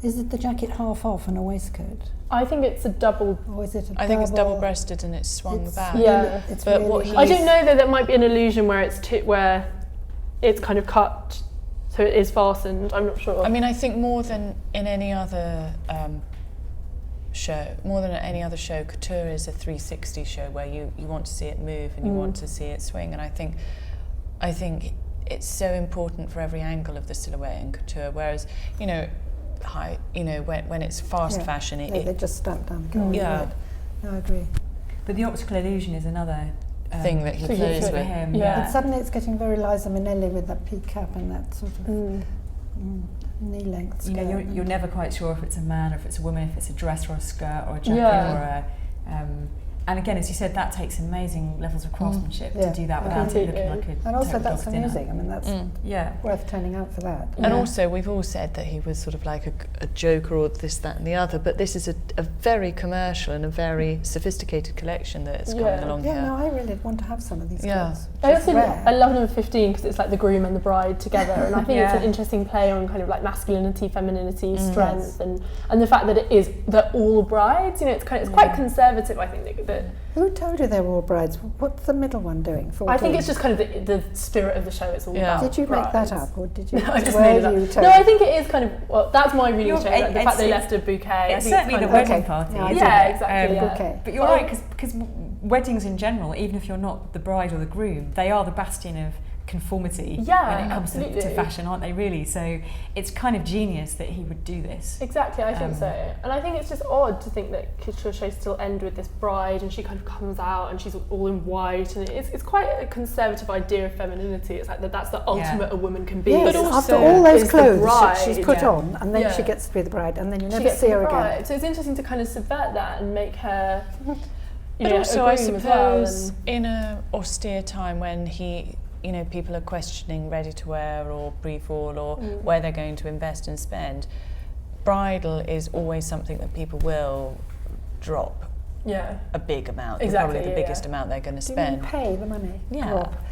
Is it the jacket half off and a waistcoat? I think it's a double. Or is it I think it's double-breasted and it's swung back. Yeah, it's but really I don't know though. That might be an illusion where it's kind of cut, so it is fastened. I'm not sure. I mean, I think more than in any other show, couture is a 360 show where you want to see it move and you want to see it swing. And I think it's so important for every angle of the silhouette in couture. Whereas, you know, when it's fast fashion, they just stamp down. No, I agree. But the optical illusion is another thing that he plays with him. But suddenly it's getting very Liza Minnelli with that peak cap and that sort of knee length skirt. You know, you're never quite sure if it's a man or if it's a woman, if it's a dress or a skirt or a jacket or a. And again, as you said, that takes amazing levels of craftsmanship to do that without it looking like a. And also, that's amusing. I mean, that's worth turning out for that. And also, we've all said that he was sort of like a joker or this, that, and the other. But this is a very commercial and a very sophisticated collection that's coming along here. No, I really want to have some of these clothes. I love number 15 because it's like the groom and the bride together, and I think it's an interesting play on kind of like masculinity, femininity, strength, and the fact that they're all brides. You know, it's quite conservative. I think it. Who told you they were all brides? What's the middle one doing? 14? I think it's just kind of the spirit of the show. It's all about Did you brides. make that up, or did you? No, I just made it up. No, I think it is kind of. Well, that's my reading of the show. Like the fact they left a bouquet. It's certainly the wedding party. Yeah, exactly. Bouquet. But you're right, because weddings in general, even if you're not the bride or the groom, they are the bastion of conformity when it comes to fashion, aren't they, really? So it's kind of genius that he would do this. Exactly, I think so. And I think it's just odd to think that couture shows still end with this bride and she kind of comes out and she's all in white, and it's quite a conservative idea of femininity. It's like that's the ultimate a woman can be. Yes, but also after all those clothes she's put on, and then she gets to be the bride, and then you never see her again. So it's interesting to kind of subvert that and make her but also I suppose in an austere time when people are questioning ready-to-wear or pre-fall or where they're going to invest and spend, bridal is always something that people will drop a big amount, probably the biggest amount they're going to spend. Do you mean pay the money? Yeah. Drop.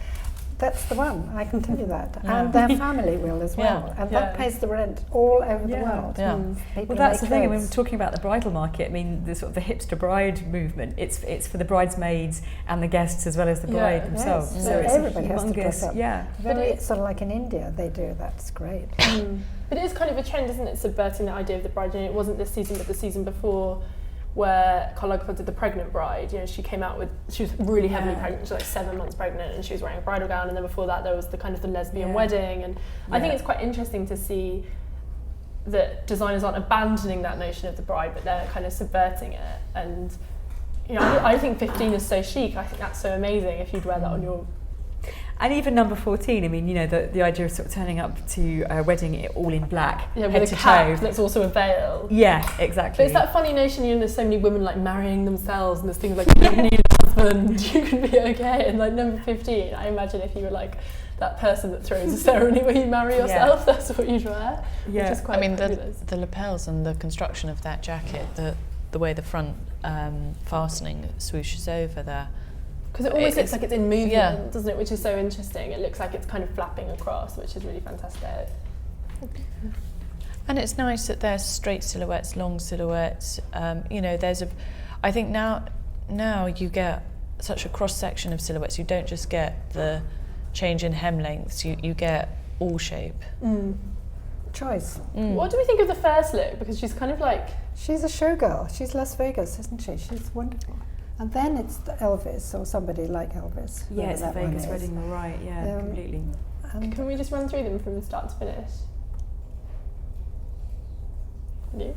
That's the one, I can tell you that. And their family will as well. And that pays the rent all over the world. Yeah. Well, that's the thing. I mean, we're talking about the bridal market. I mean, the sort of the hipster bride movement. It's for the bridesmaids and the guests as well as the bride themselves. Yes. So it's everybody has to dress up. Yeah. It's sort of like in India they do. That's great. But it is kind of a trend, isn't it? Subverting the idea of the bride. It wasn't this season, but the season before, where Karl Lagerfeld did the pregnant bride. She came out with, she was really heavily pregnant, she was like 7 months pregnant, and she was wearing a bridal gown, and then before that there was the kind of the lesbian wedding, and I think it's quite interesting to see that designers aren't abandoning that notion of the bride, but they're kind of subverting it. And I think 15 is so chic. I think that's so amazing if you'd wear that on your... And even number 14, I mean, the idea of sort of turning up to a wedding all in black, with head a to cap toe. that's also a veil. Yeah, exactly. But it's that funny notion, there's so many women like marrying themselves, and there's things like you don't need a husband, you can be okay. And like number 15, I imagine if you were like that person that throws a ceremony where you marry yourself, that's what you'd wear. Yeah. Which is quite the lapels and the construction of that jacket, the way the front fastening swooshes over there. Because it always looks like it's in movement, doesn't it? Which is so interesting. It looks like it's kind of flapping across, which is really fantastic. And it's nice that there's straight silhouettes, long silhouettes. I think now you get such a cross section of silhouettes. You don't just get the change in hem lengths. You get all shape. Choice. What do we think of the first look? Because she's kind of like... She's a showgirl. She's Las Vegas, isn't she? She's wonderful. And then it's Elvis, or somebody like Elvis. Yeah, it's the Vegas wedding, you're right, completely. Can we just run through them from start to finish? Yeah.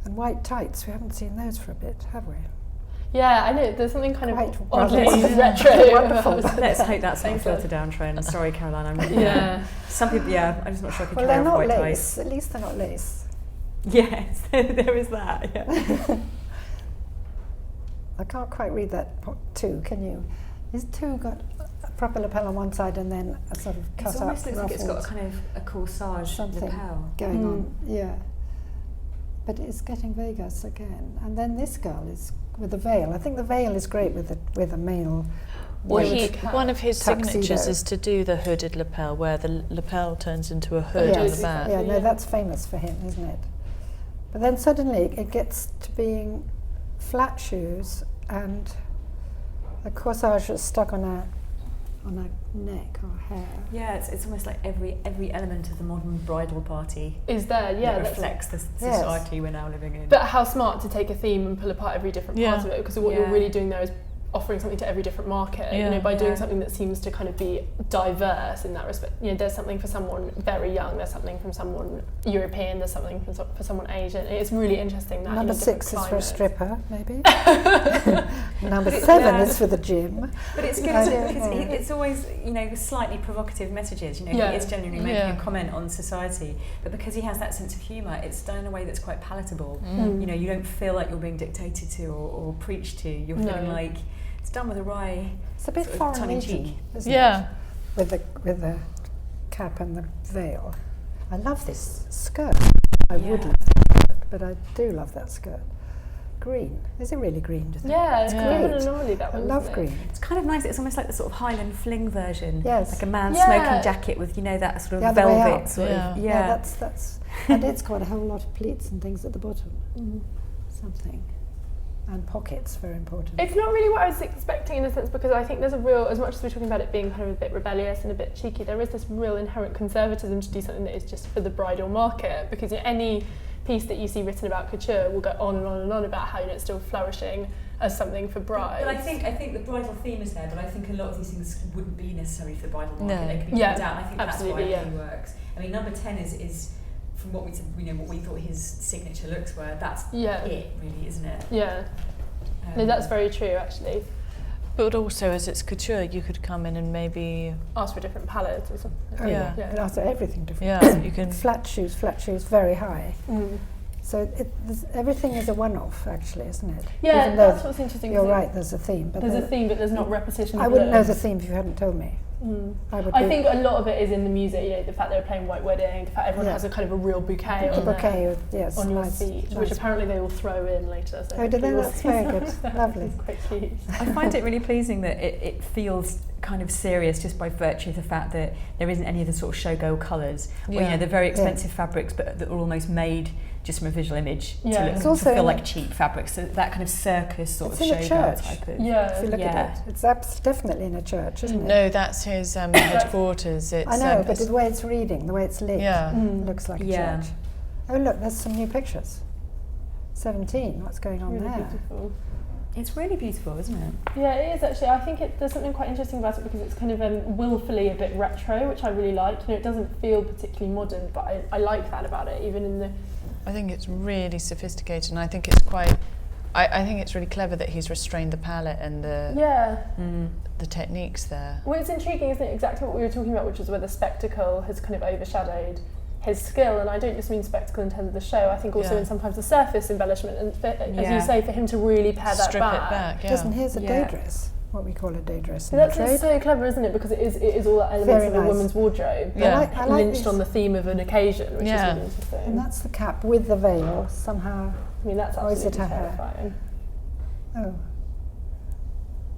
And white tights, we haven't seen those for a bit, have we? Yeah, I know, there's something kind quite of oddly retro. Wonderful. Let's hope that's not a filter down trend. Sorry, Caroline. Some people, I'm just not sure I can carry off white tights. At least they're not lace. Yes, there is that. Yeah. I can't quite read that two, can you? Is two got a proper lapel on one side and then a sort of cut up? It almost looks like it's got a kind of a corsage lapel going on. Yeah, but it's getting Vegas again. And then this girl is with the veil. I think the veil is great with a male. One of his tuxedo. signatures is to do the hooded lapel, where the lapel turns into a hood on the back. Yeah, no, that's famous for him, isn't it? But then suddenly it gets to being flat shoes and a corsage that's stuck on a neck or hair. Yeah, it's almost like every element of the modern bridal party is there. Yeah, that reflects the society we're now living in. But how smart to take a theme and pull apart every different part of it, because what you're really doing there is offering something to every different market, by doing something that seems to kind of be diverse in that respect. There's something for someone very young, there's something from someone European, there's something for someone Asian. It's really interesting that number 6 is for a stripper, maybe. Number 7 is for the gym. But it's good because it's always, slightly provocative messages. He is genuinely making a comment on society, but because he has that sense of humour, it's done in a way that's quite palatable. You don't feel like you're being dictated to or preached to. You're feeling like it's done with a wry. It's a bit foreign cheek, isn't it? With the cap and the veil. I love this skirt. I would love that skirt, but I do love that skirt. Green. Is it really green, do you think? Yeah, it's great. I love green. It's kind of nice. It's almost like the sort of Highland fling version. Yes. Like a man's smoking jacket with, that sort of velvet sort of. Yeah, that's and it's got a whole lot of pleats and things at the bottom. Something. And pockets, very important. It's not really what I was expecting in a sense, because I think there's a real, as much as we're talking about it being kind of a bit rebellious and a bit cheeky, there is this real inherent conservatism to do something that is just for the bridal market, because any piece that you see written about couture will go on and on and on about how it's still flourishing as something for brides. But I think the bridal theme is there, but I think a lot of these things wouldn't be necessary for the bridal market. They could be pulled out. I think that's why it really works. I mean, number 10 is from what we what we thought his signature looks were. That's it, really, isn't it? Yeah. No, that's very true, actually. But also, as it's couture, you could come in and maybe ask for different palettes or something. You can ask for everything different. Yeah, you can. Flat shoes, very high. So everything is a one-off, actually, isn't it? Yeah, even that's what's interesting. You're right, there's a theme. But there's a theme, but there's not repetition. I wouldn't know the theme if you hadn't told me. I think a lot of it is in the music, the fact they're playing White Wedding, the fact everyone has a kind of a real bouquet on your seat, which apparently they will throw in later. So did they? That's very good. Lovely. Quite cute. I find it really pleasing that it feels kind of serious just by virtue of the fact that there isn't any of the sort of showgirl colours, or they're very expensive fabrics, but that are almost made just from a visual image to feel like cheap fabrics. So that kind of circus sort of showgirl type of. If you look at it, it's definitely in a church, isn't it? No, that's his headquarters. It's, I know, but the way it's reading, the way it's lit, looks like a church. Oh look, there's some new pictures. 17. What's going on there? Beautiful. It's really beautiful, isn't it? Yeah, it is actually. I think there's something quite interesting about it because it's kind of willfully a bit retro, which I really like. It doesn't feel particularly modern, but I like that about it, even in the. I think it's really sophisticated, and I think it's quite. I think it's really clever that he's restrained the palette and the techniques there. Well, it's intriguing, isn't it? Exactly what we were talking about, which is where the spectacle has kind of overshadowed his skill, and I don't just mean spectacle in terms of the show. I think also in sometimes the surface embellishment, and as you say, for him to really pare that strip it back. Doesn't here's a day dress, what we call a day dress. That's so clever, isn't it? Because it is all that elements of a woman's wardrobe, I like lynched on the theme of an occasion, which is really interesting. And that's the cap with the veil somehow. I mean, that's absolutely terrifying. Oh,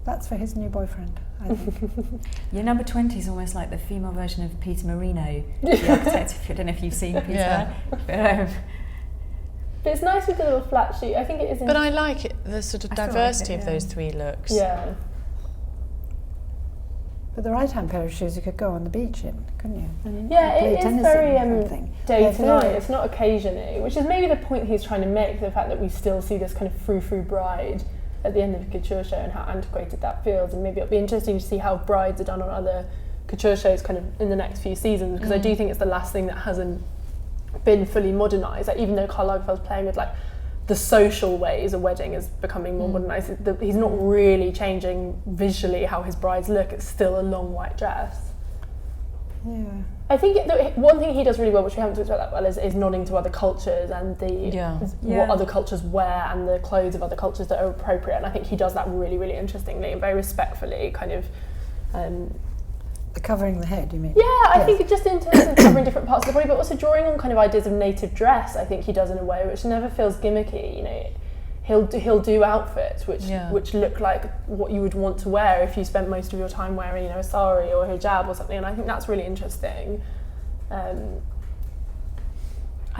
that's for his new boyfriend. I think. Your number 20 is almost like the female version of Peter Marino, the architect. I don't know if you've seen Peter. But it's nice with the little flat sheet. I think it is. But I like it, the sort of diversity of those three looks. Yeah. With the right-hand pair of shoes, you could go on the beach in, couldn't you? Yeah, it is very day to night. It's not occasionally, which is maybe the point he's trying to make. The fact that we still see this kind of frou-frou bride at the end of a couture show and how antiquated that feels, and maybe it'll be interesting to see how brides are done on other couture shows kind of in the next few seasons, because I do think it's the last thing that hasn't been fully modernised. Like, even though Karl Lagerfeld's playing with like the social ways a wedding is becoming more modernised, he's not really changing visually how his brides look. It's still a long white dress. Yeah. I think one thing he does really well, which we haven't talked about that well, is nodding to other cultures and what other cultures wear and the clothes of other cultures that are appropriate. And I think he does that really, really interestingly and very respectfully, kind of. Covering the head, you mean? Yeah, I think just in terms of covering different parts of the body, but also drawing on kind of ideas of native dress. I think he does in a way which never feels gimmicky. He'll do outfits which look like what you would want to wear if you spent most of your time wearing a sari or a hijab or something, and I think that's really interesting. I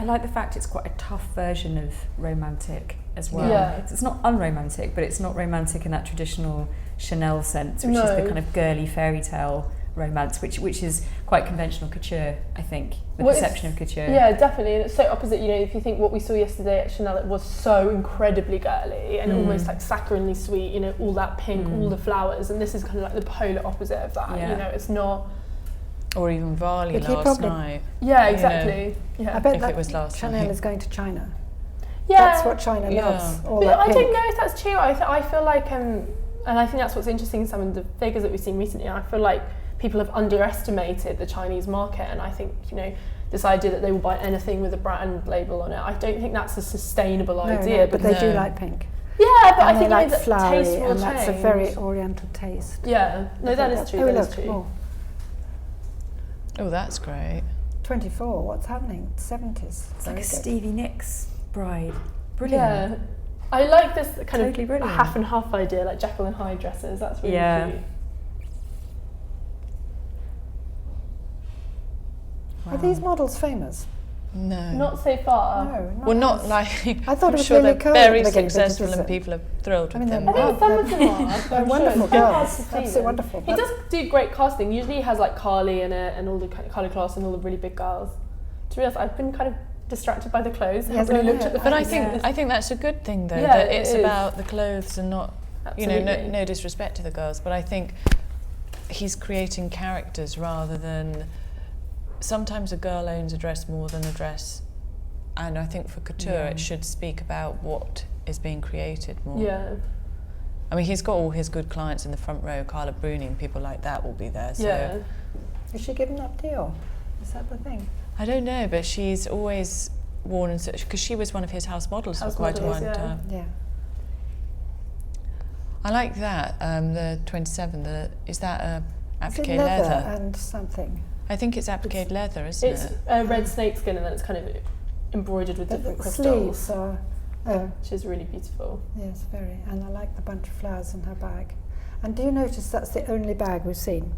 like the fact it's quite a tough version of romantic as well. Yeah. It's not unromantic, but it's not romantic in that traditional Chanel sense, which is the kind of girly fairy tale romance, which is quite conventional couture, I think, the perception of couture. Yeah, definitely, and it's so opposite. If you think what we saw yesterday at Chanel, it was so incredibly girly and almost like saccharinely sweet. All that pink, all the flowers, and this is kind of like the polar opposite of that. Yeah. It's not. Or even Varley last night. Yeah, exactly. Yeah. I bet if it was last Chanel night. is going to China. Yeah. That's what China loves. All but that I pink. don't know if that's true. I feel like, and I think that's what's interesting in some of the figures that we've seen recently. I feel like people have underestimated the Chinese market, and I think this idea that they will buy anything with a brand label on it, I don't think that's a sustainable idea. But they do like pink. Yeah, but I think like that flowery, taste will and that's a change. very oriental taste. Yeah, no, that is true. Oh, that is true. Oh. Oh, that's great. 24. What's happening? 70s. It's like a Stevie Nicks bride. Brilliant. Yeah, I like this kind of brilliant. half and half idea, like Jekyll and Hyde dresses. That's really cute. Wow. Are these models famous? No. Not so far. No, well, not like. I thought I'm it was sure really they're cold very at the beginning, successful and people are thrilled with them. I think some of them are. They're wonderful girls. Absolutely wonderful. He does do great casting. Usually he has like Carly in it and all the Carly Class and all the really big girls. To be honest, I've been kind of distracted by the clothes. I haven't really looked at the But I think that's a good thing though. That it's about the clothes and not. Absolutely. No disrespect to the girls, but I think he's creating characters rather than. Sometimes a girl owns a dress more than a dress, and I think for couture it should speak about what is being created more. Yeah. I mean, he's got all his good clients in the front row. Carla Bruni and people like that will be there. So. Yeah. Is she giving up deal? Is that the thing? I don't know, but she's always worn and such because she was one of his house models for quite a long time. Yeah. I like that. The 27. Is that a applique leather leather and something? I think it's applique leather, isn't it? It's red snakeskin and then it's kind of embroidered with different crystals. Sleeves are, which is really beautiful. Yes, very. And I like the bunch of flowers in her bag. And do you notice that's the only bag we've seen?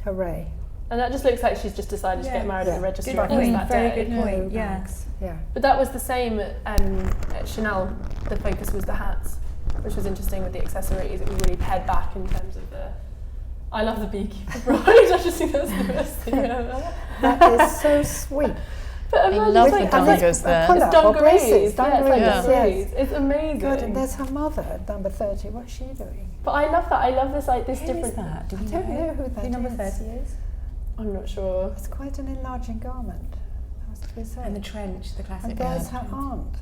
Hooray. And that just looks like she's just decided to get married at the registry office that Very day. good point. Yeah. But that was the same at Chanel. The focus was the hats, which was interesting with the accessories. It was really pared back in terms of the. I love the beekeeper bride. I just think that's the best thing ever. That is so sweet. But I love the dangers there. It's dungarees. Dungarees. It's amazing. Good, and there's her mother at number 30. What's she doing? But I love that. I love this this Who different. is that? I don't know who that is. Number 30 is. I'm not sure. It's quite an enlarging garment, has to be said. And the trench, the classic. And there's her aunt.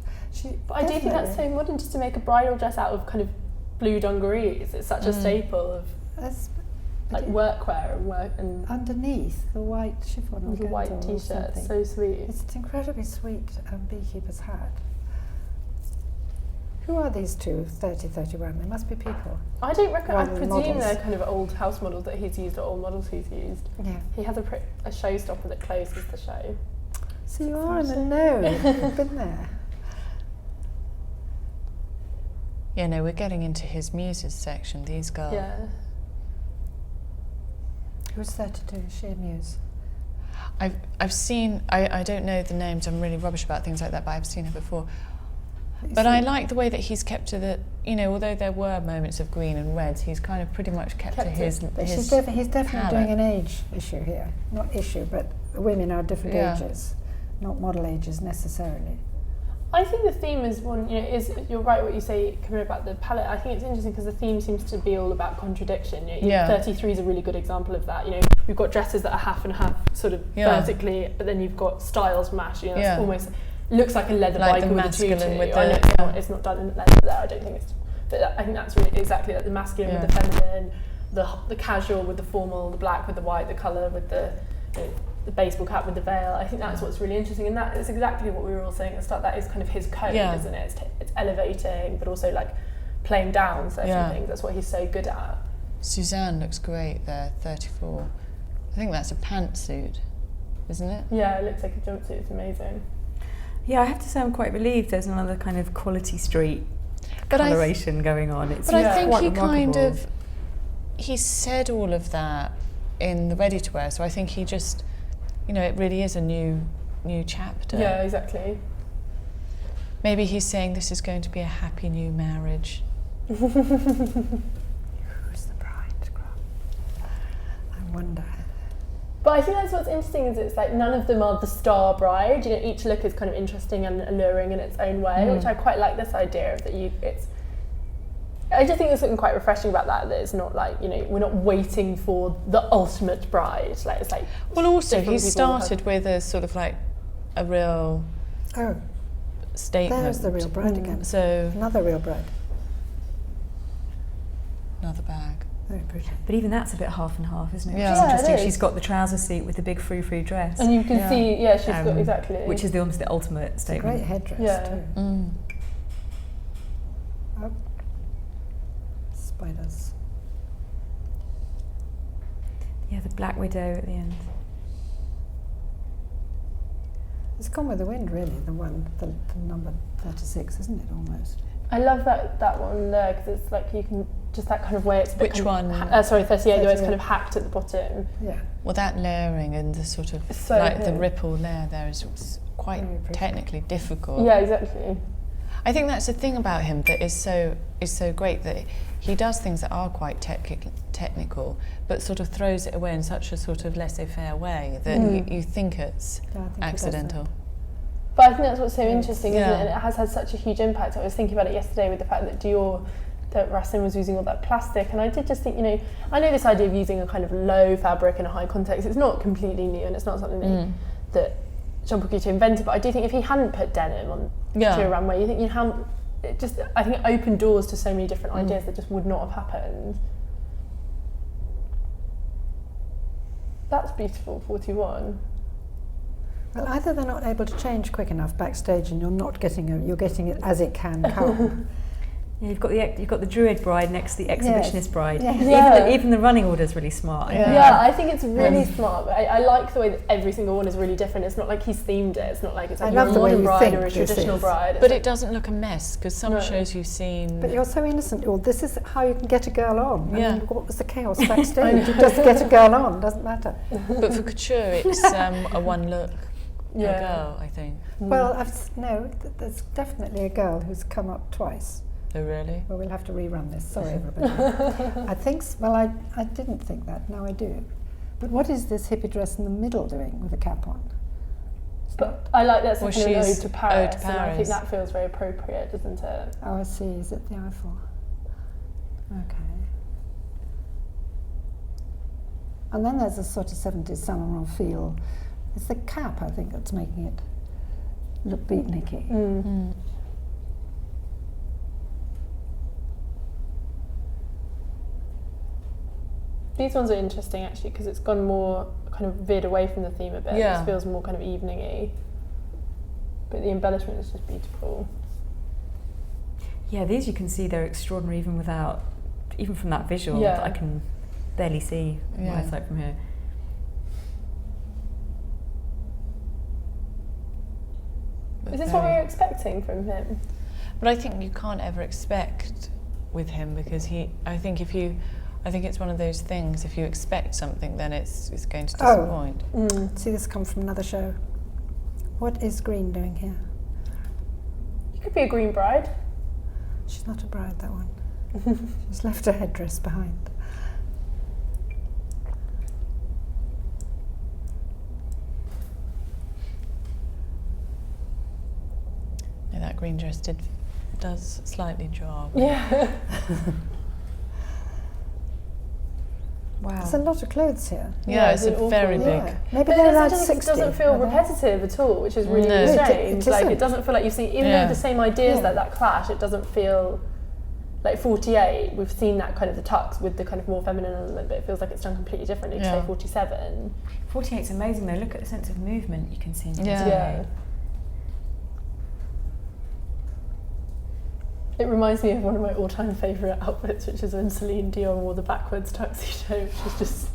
But I do think that's so modern just to make a bridal dress out of kind of blue dungarees. It's such a staple of like workwear and underneath the white chiffon or the white t-shirt. It's so sweet. It's an incredibly sweet beekeeper's hat. Who are these two, 30, 31? They must be people. I don't reckon. I presume models. they're kind of old house models that he's used or old models he's used. Yeah. He has a showstopper that closes the show. So you are in the know. You've been there. Yeah, no, we're getting into his muses section. These girls. Yeah. Who's 32? Is she a muse? I've seen. I don't know the names. I'm really rubbish about things like that, but I've seen her before. But I like the way that he's kept to the, although there were moments of green and reds, he's kind of pretty much kept to his he's definitely palette. doing an age issue here. Not issue, but women are different ages, not model ages necessarily. I think the theme is one, you're right what you say, Camilla, about the palette. I think it's interesting because the theme seems to be all about contradiction. 33 is a really good example of that. We've got dresses that are half and half sort of vertically, but then you've got styles mashed. It's almost looks like a leather biker with a tutu. I know it's not done in leather there. I don't think it's. But I think that's really exactly like the masculine with the feminine, the casual with the formal, the black with the white, the colour with the baseball cap with the veil. I think that's what's really interesting, and that is exactly what we were all saying at the start. That is kind of his code, isn't it? It's elevating, but also like playing down certain things. That's what he's so good at. Suzanne looks great there, 34. I think that's a pantsuit, isn't it? Yeah, it looks like a jumpsuit. It's amazing. Yeah, I have to say I'm quite relieved there's another kind of quality street coloration going on. I think he kind of he said all of that in the ready to wear, so I think he just it really is a new chapter. Yeah, exactly. Maybe he's saying this is going to be a happy new marriage. Who's the bridegroom? I wonder. But I think that's what's interesting is it's like none of them are the star bride. Each look is kind of interesting and alluring in its own way, which I quite like this idea of that I just think there's something quite refreshing about that it's not like, we're not waiting for the ultimate bride. Like it's like. Well, also he started with a sort of like a real statement. There's the real bride again. So another real bride. Another bag. Very pretty. But even that's a bit half and half, isn't it? Yeah. Which is interesting. She's got the trouser seat with the big frou-frou dress. And you can see, she's got exactly. Which is the ultimate statement. Great headdress too. Oh. Spiders. Yeah, the Black Widow at the end. It's Gone with the Wind, really, the number 36, isn't it, almost? I love that one there, because it's like you can, just that kind of way it's a bit Which one? 38, the way it's kind of hacked at the bottom. Yeah. Well, that layering and the sort of, so the ripple layer there is quite technically difficult. Yeah, exactly. I think that's the thing about him that is so great, that he does things that are quite technical, but sort of throws it away in such a sort of laissez-faire way that you think it's accidental. But I think that's what's so interesting, isn't it? And it has had such a huge impact. I was thinking about it yesterday with the fact that that Rassin was using all that plastic, and I did just think, I know this idea of using a kind of low fabric in a high context, it's not completely new, and it's not something that Jean Paul Gaultier invented, but I do think if he hadn't put denim on to a runway, you think I think it opened doors to so many different ideas that just would not have happened. That's beautiful, 41. Well, either they're not able to change quick enough backstage, and you're getting it as it can come. You've got the Druid bride next to the exhibitionist bride. Yes. Even the running order is really smart. I think it's really smart. But I like the way that every single one is really different. It's not like he's themed it. It's not like it's like a modern bride or a traditional bride. But it doesn't look a mess, because some shows you've seen. But you're so innocent. Well, this is how you can get a girl on. I mean, what was the chaos backstage? You just get a girl on. Doesn't matter. But for couture, it's a one look. A girl, I think. Well, there's definitely a girl who's come up twice. Oh, really? Well, we'll have to rerun this. Sorry, everybody. I think, I didn't think that. Now I do. But what is this hippie dress in the middle doing with a cap on? But I like that's like an ode to Paris, and I think that feels very appropriate, doesn't it? Oh, I see. Is it the Eiffel? Okay. And then there's a sort of 70s Saint Laurent feel. It's the cap, I think, that's making it look beatniky. These ones are interesting, actually, because it's gone more kind of veered away from the theme a bit. It feels more kind of evening-y. But the embellishment is just beautiful. Yeah, these you can see they're extraordinary even from that visual that I can barely see on my side from here. Is this what we were expecting from him? But I think you can't ever expect with him, because I think it's one of those things, if you expect something, then it's going to disappoint. See this come from another show. What is green doing here? You could be a green bride. She's not a bride, that one. She's left her headdress behind. Yeah, that green dress does slightly jar. Yeah. Wow. There's a lot of clothes here. Yeah, it's a very big. Yeah. Maybe they're allowed 60. It doesn't feel repetitive at all, which is really strange. It doesn't feel like you've seen, even though the same ideas like that clash, it doesn't feel like 48. We've seen that kind of the tux with the kind of more feminine element, but it feels like it's done completely differently to say 47. 48's amazing though. Look at the sense of movement you can see in yeah. It reminds me of one of my all-time favourite outfits, which is when Celine Dion wore the backwards tuxedo, which is just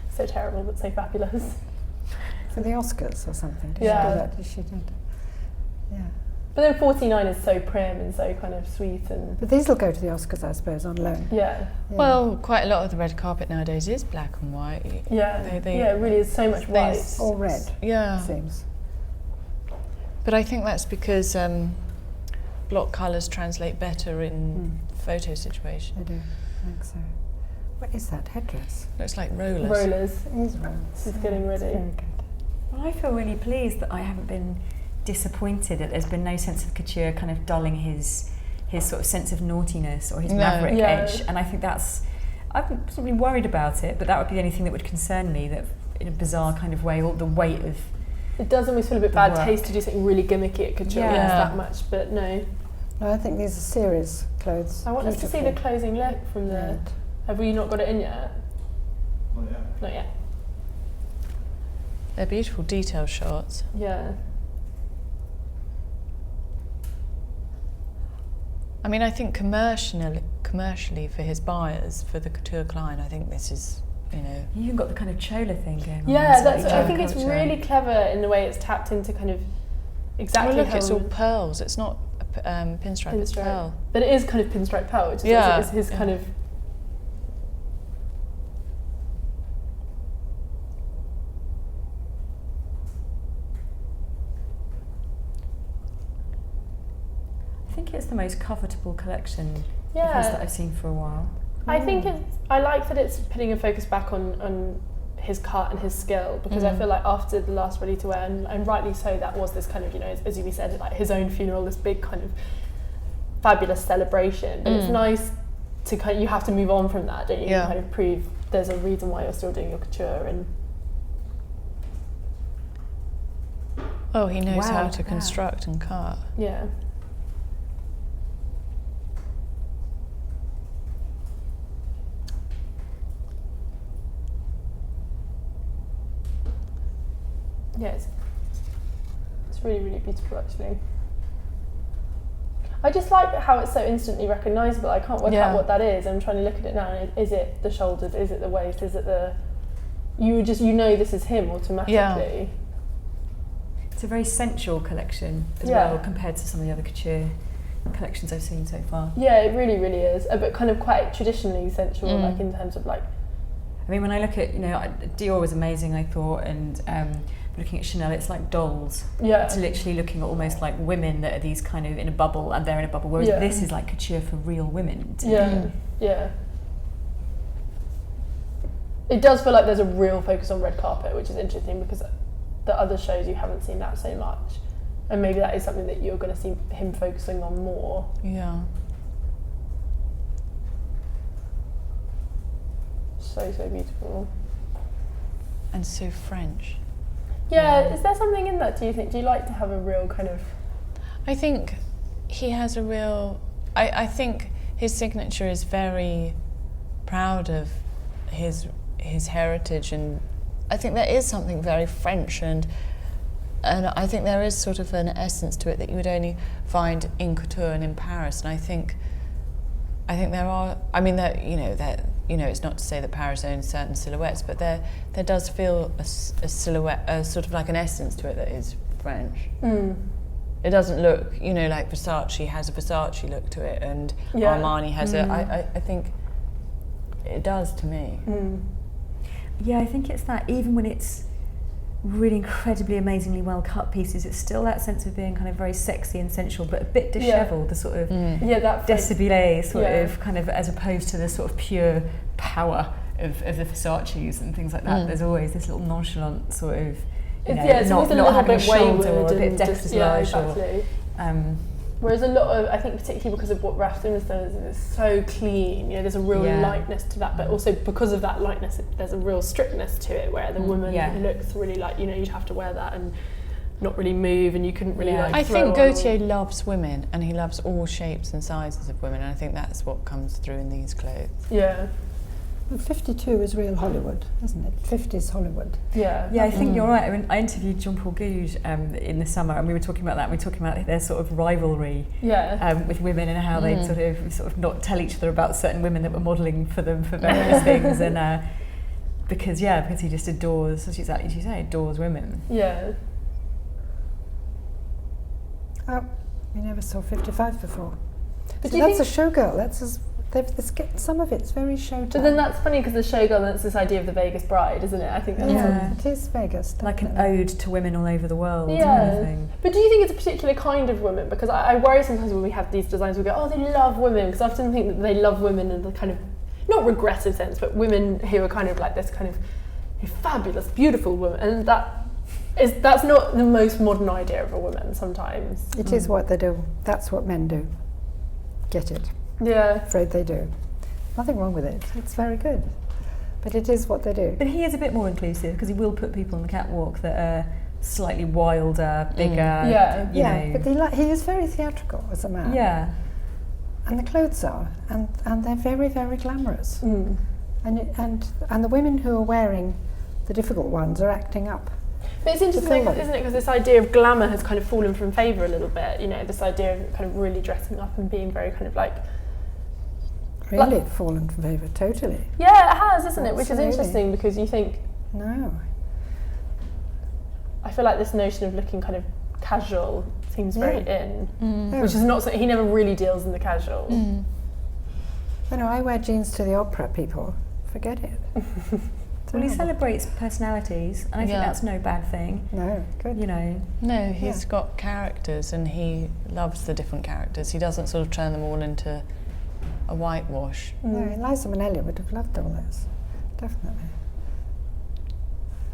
so terrible but so fabulous. For the Oscars or something? Did she do that? She did. Yeah. But then 49 is so prim and so kind of sweet and... But these will go to the Oscars, I suppose, on loan. Yeah. Well, quite a lot of the red carpet nowadays is black and white. Yeah, it really is so much white. Or red, it seems. But I think that's because block colours translate better in photo situations. They do, I think so. What is that headdress? Looks like rollers. Rollers. It is rollers. She's getting ready. Very good. Well, I feel really pleased that I haven't been disappointed that there's been no sense of couture kind of dulling his sort of sense of naughtiness or his maverick edge, and I think that's, I've been really worried about it, but that would be the only thing that would concern me, that in a bizarre kind of way, all the weight of it does almost feel a bit bad taste to do something really gimmicky at couture that much, but no. No, I think these are serious clothes. I want us to see the closing look from the... Have we not got it in yet? Not yet. They're beautiful detail shots. Yeah. I mean, I think commercially for his buyers, for the couture client, I think this is, you know... You even got the kind of chola thing going on. Yeah, I think it's really clever in the way it's tapped into kind of exactly look, it's all pearls. It's not pinstripe, it's pearl. But it is kind of pinstripe pearl, which is his kind of... think it's the most covetable collection of his that I've seen for a while. I think I like that it's putting a focus back on his cut and his skill, because I feel like after the last Ready to Wear, and rightly so, that was this kind of, you know, as you said, like his own funeral, this big kind of fabulous celebration. But it's nice to kind of, you have to move on from that, don't you? Yeah. Kind of prove there's a reason why you're still doing your couture. And he knows how to construct and cut. Yeah. Yeah, it's really, really beautiful, actually. I just like how it's so instantly recognisable. I can't work out what that is. I'm trying to look at it now. And is it the shoulders? Is it the waist? Is it the... You know this is him automatically. Yeah. It's a very sensual collection as well, compared to some of the other couture collections I've seen so far. Yeah, it really, really is. But kind of quite traditionally sensual, like in terms of like... I mean, when I look at, you know, Dior was amazing, I thought, and looking at Chanel, it's like dolls. Yeah. It's literally looking at almost like women that are these kind of in a bubble, and they're in a bubble, whereas this is like couture for real women. Yeah. It does feel like there's a real focus on red carpet, which is interesting, because the other shows you haven't seen that so much. And maybe that is something that you're going to see him focusing on more. Yeah. So, so beautiful. And so French. Yeah, is there something in that, do you think? Do you like to have a real kind of... I think he has a real... I think his signature is very proud of his heritage, and I think there is something very French, and I think there is sort of an essence to it that you would only find in couture and in Paris. And I think there are... I mean, it's not to say that Paris owns certain silhouettes, but there does feel a silhouette, sort of like an essence to it that is French. It doesn't look, like Versace has a Versace look to it, and Armani has I think it does to me. Yeah, I think it's that, even when it's really incredibly amazingly well cut pieces, it's still that sense of being kind of very sexy and sensual, but a bit dishevelled, the sort of that déshabillé sort of, kind of, as opposed to the sort of pure power of the Versace's and things like that. There's always this little nonchalant sort of, it's always a little bit wayward or a bit décolletage. Exactly. Whereas a lot of, I think particularly because of what Raf Simons does, it's so clean, there's a real lightness to that, but also because of that lightness, there's a real strictness to it, where the woman looks really like, you'd have to wear that and not really move, and you couldn't really I think Gaultier loves women, and he loves all shapes and sizes of women, and I think that's what comes through in these clothes. Yeah. 52 is real Hollywood, isn't it? 50s Hollywood. Yeah. Yeah, I think you're right. I mean, I interviewed Jean Paul Gaultier in the summer, and we were talking about that. We were talking about their sort of rivalry with women, and how they'd sort of not tell each other about certain women that were modelling for them for various things, and because he just adores, exactly as you say, adores women. Yeah. Oh, we never saw 55 before. But so that's a showgirl. That's some of it's very showtime. But then that's funny, because the showgirl, that's this idea of the Vegas bride, isn't it? I think that's it is Vegas, definitely. Like an ode to women all over the world. Yeah. Kind of thing. But do you think it's a particular kind of women? Because I worry sometimes when we have these designs, we go, oh, they love women, because I often think that they love women in the kind of, not regressive sense, but women who are kind of like this kind of fabulous, beautiful woman, and that's not the most modern idea of a woman sometimes. It is what they do. That's what men do. Get it? Yeah. Afraid they do. Nothing wrong with it. It's very good. But it is what they do. But he is a bit more inclusive, because he will put people on the catwalk that are slightly wilder, bigger. But he is very theatrical as a man. Yeah. And the clothes are, and they're very, very glamorous. And the women who are wearing the difficult ones are acting up. But it's interesting, isn't it? Because this idea of glamour has kind of fallen from favour a little bit. This idea of kind of really dressing up and being very kind of like... Really fallen from favour, totally. Yeah, it has, isn't it? Which is interesting, because you think... No. I feel like this notion of looking kind of casual seems very in, which is not... He never really deals in the casual. I wear jeans to the opera, people. Forget it. Well, he celebrates personalities, and I think that's no bad thing. No, good. You know. No, he's got characters, and he loves the different characters. He doesn't sort of turn them all into a whitewash. No, Liza Minnelli would have loved all this, definitely.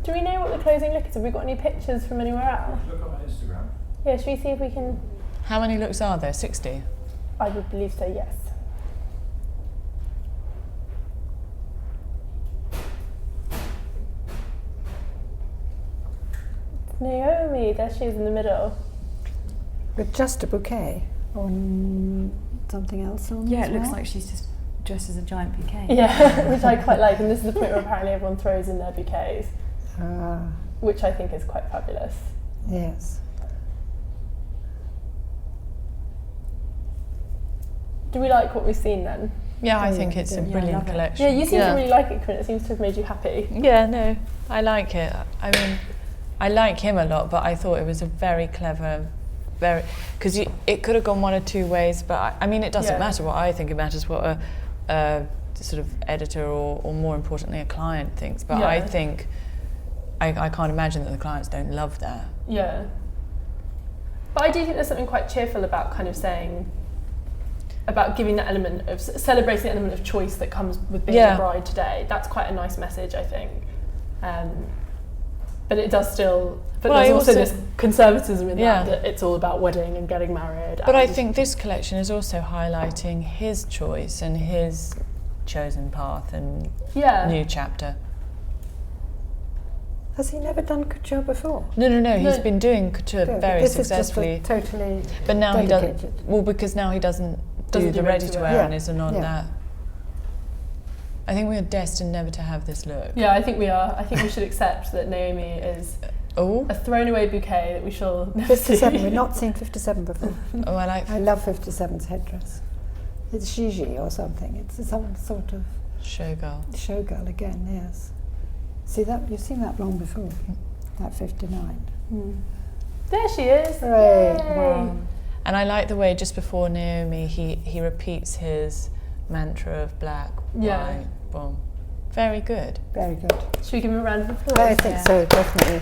Do we know what the closing look is? Have we got any pictures from anywhere else? Look on my Instagram. Yeah, should we see if we can... How many looks are there? 60? I would believe so, yes. It's Naomi, there she is in the middle. With just a bouquet or something else on? Yeah, it looks like she's just dressed as a giant bouquet. Yeah, which I quite like, and this is the point where apparently everyone throws in their bouquets, which I think is quite fabulous. Yes. Do we like what we've seen then? Yeah, I think it's a brilliant collection. Yeah, you seem to really like it, Corinne. It seems to have made you happy. Yeah, no, I like it. I mean, I like him a lot, but I thought it was a very clever, because it could have gone one or two ways, but I mean, it doesn't matter what I think. It matters what a sort of editor or more importantly a client thinks. But I think I can't imagine that the clients don't love that. Yeah. But I do think there's something quite cheerful about kind of saying, about giving that element of, celebrating the element of choice that comes with being a bride today. That's quite a nice message, I think. But it does still, but there's also this conservatism in that it's all about wedding and getting married. But I think this collection is also highlighting his choice and his chosen path and new chapter. Has he never done couture before? No. He's been doing couture very successfully. This is just totally but now dedicated. He doesn't. Well, because now he doesn't do the ready-to-wear and isn't on that. I think we are destined never to have this look. Yeah, I think we are. I think we should accept that Naomi is a thrown-away bouquet that we shall never 57. see. We've not seen 57 before. I love 57's headdress. It's Gigi or something. It's some sort of showgirl. Showgirl again, yes. See that? You've seen that long before. That 59. There she is. Hooray. Wow. And I like the way just before Naomi he repeats his mantra of black, white, boom. Very good. Very good. Should we give him a round of applause? I think so, definitely.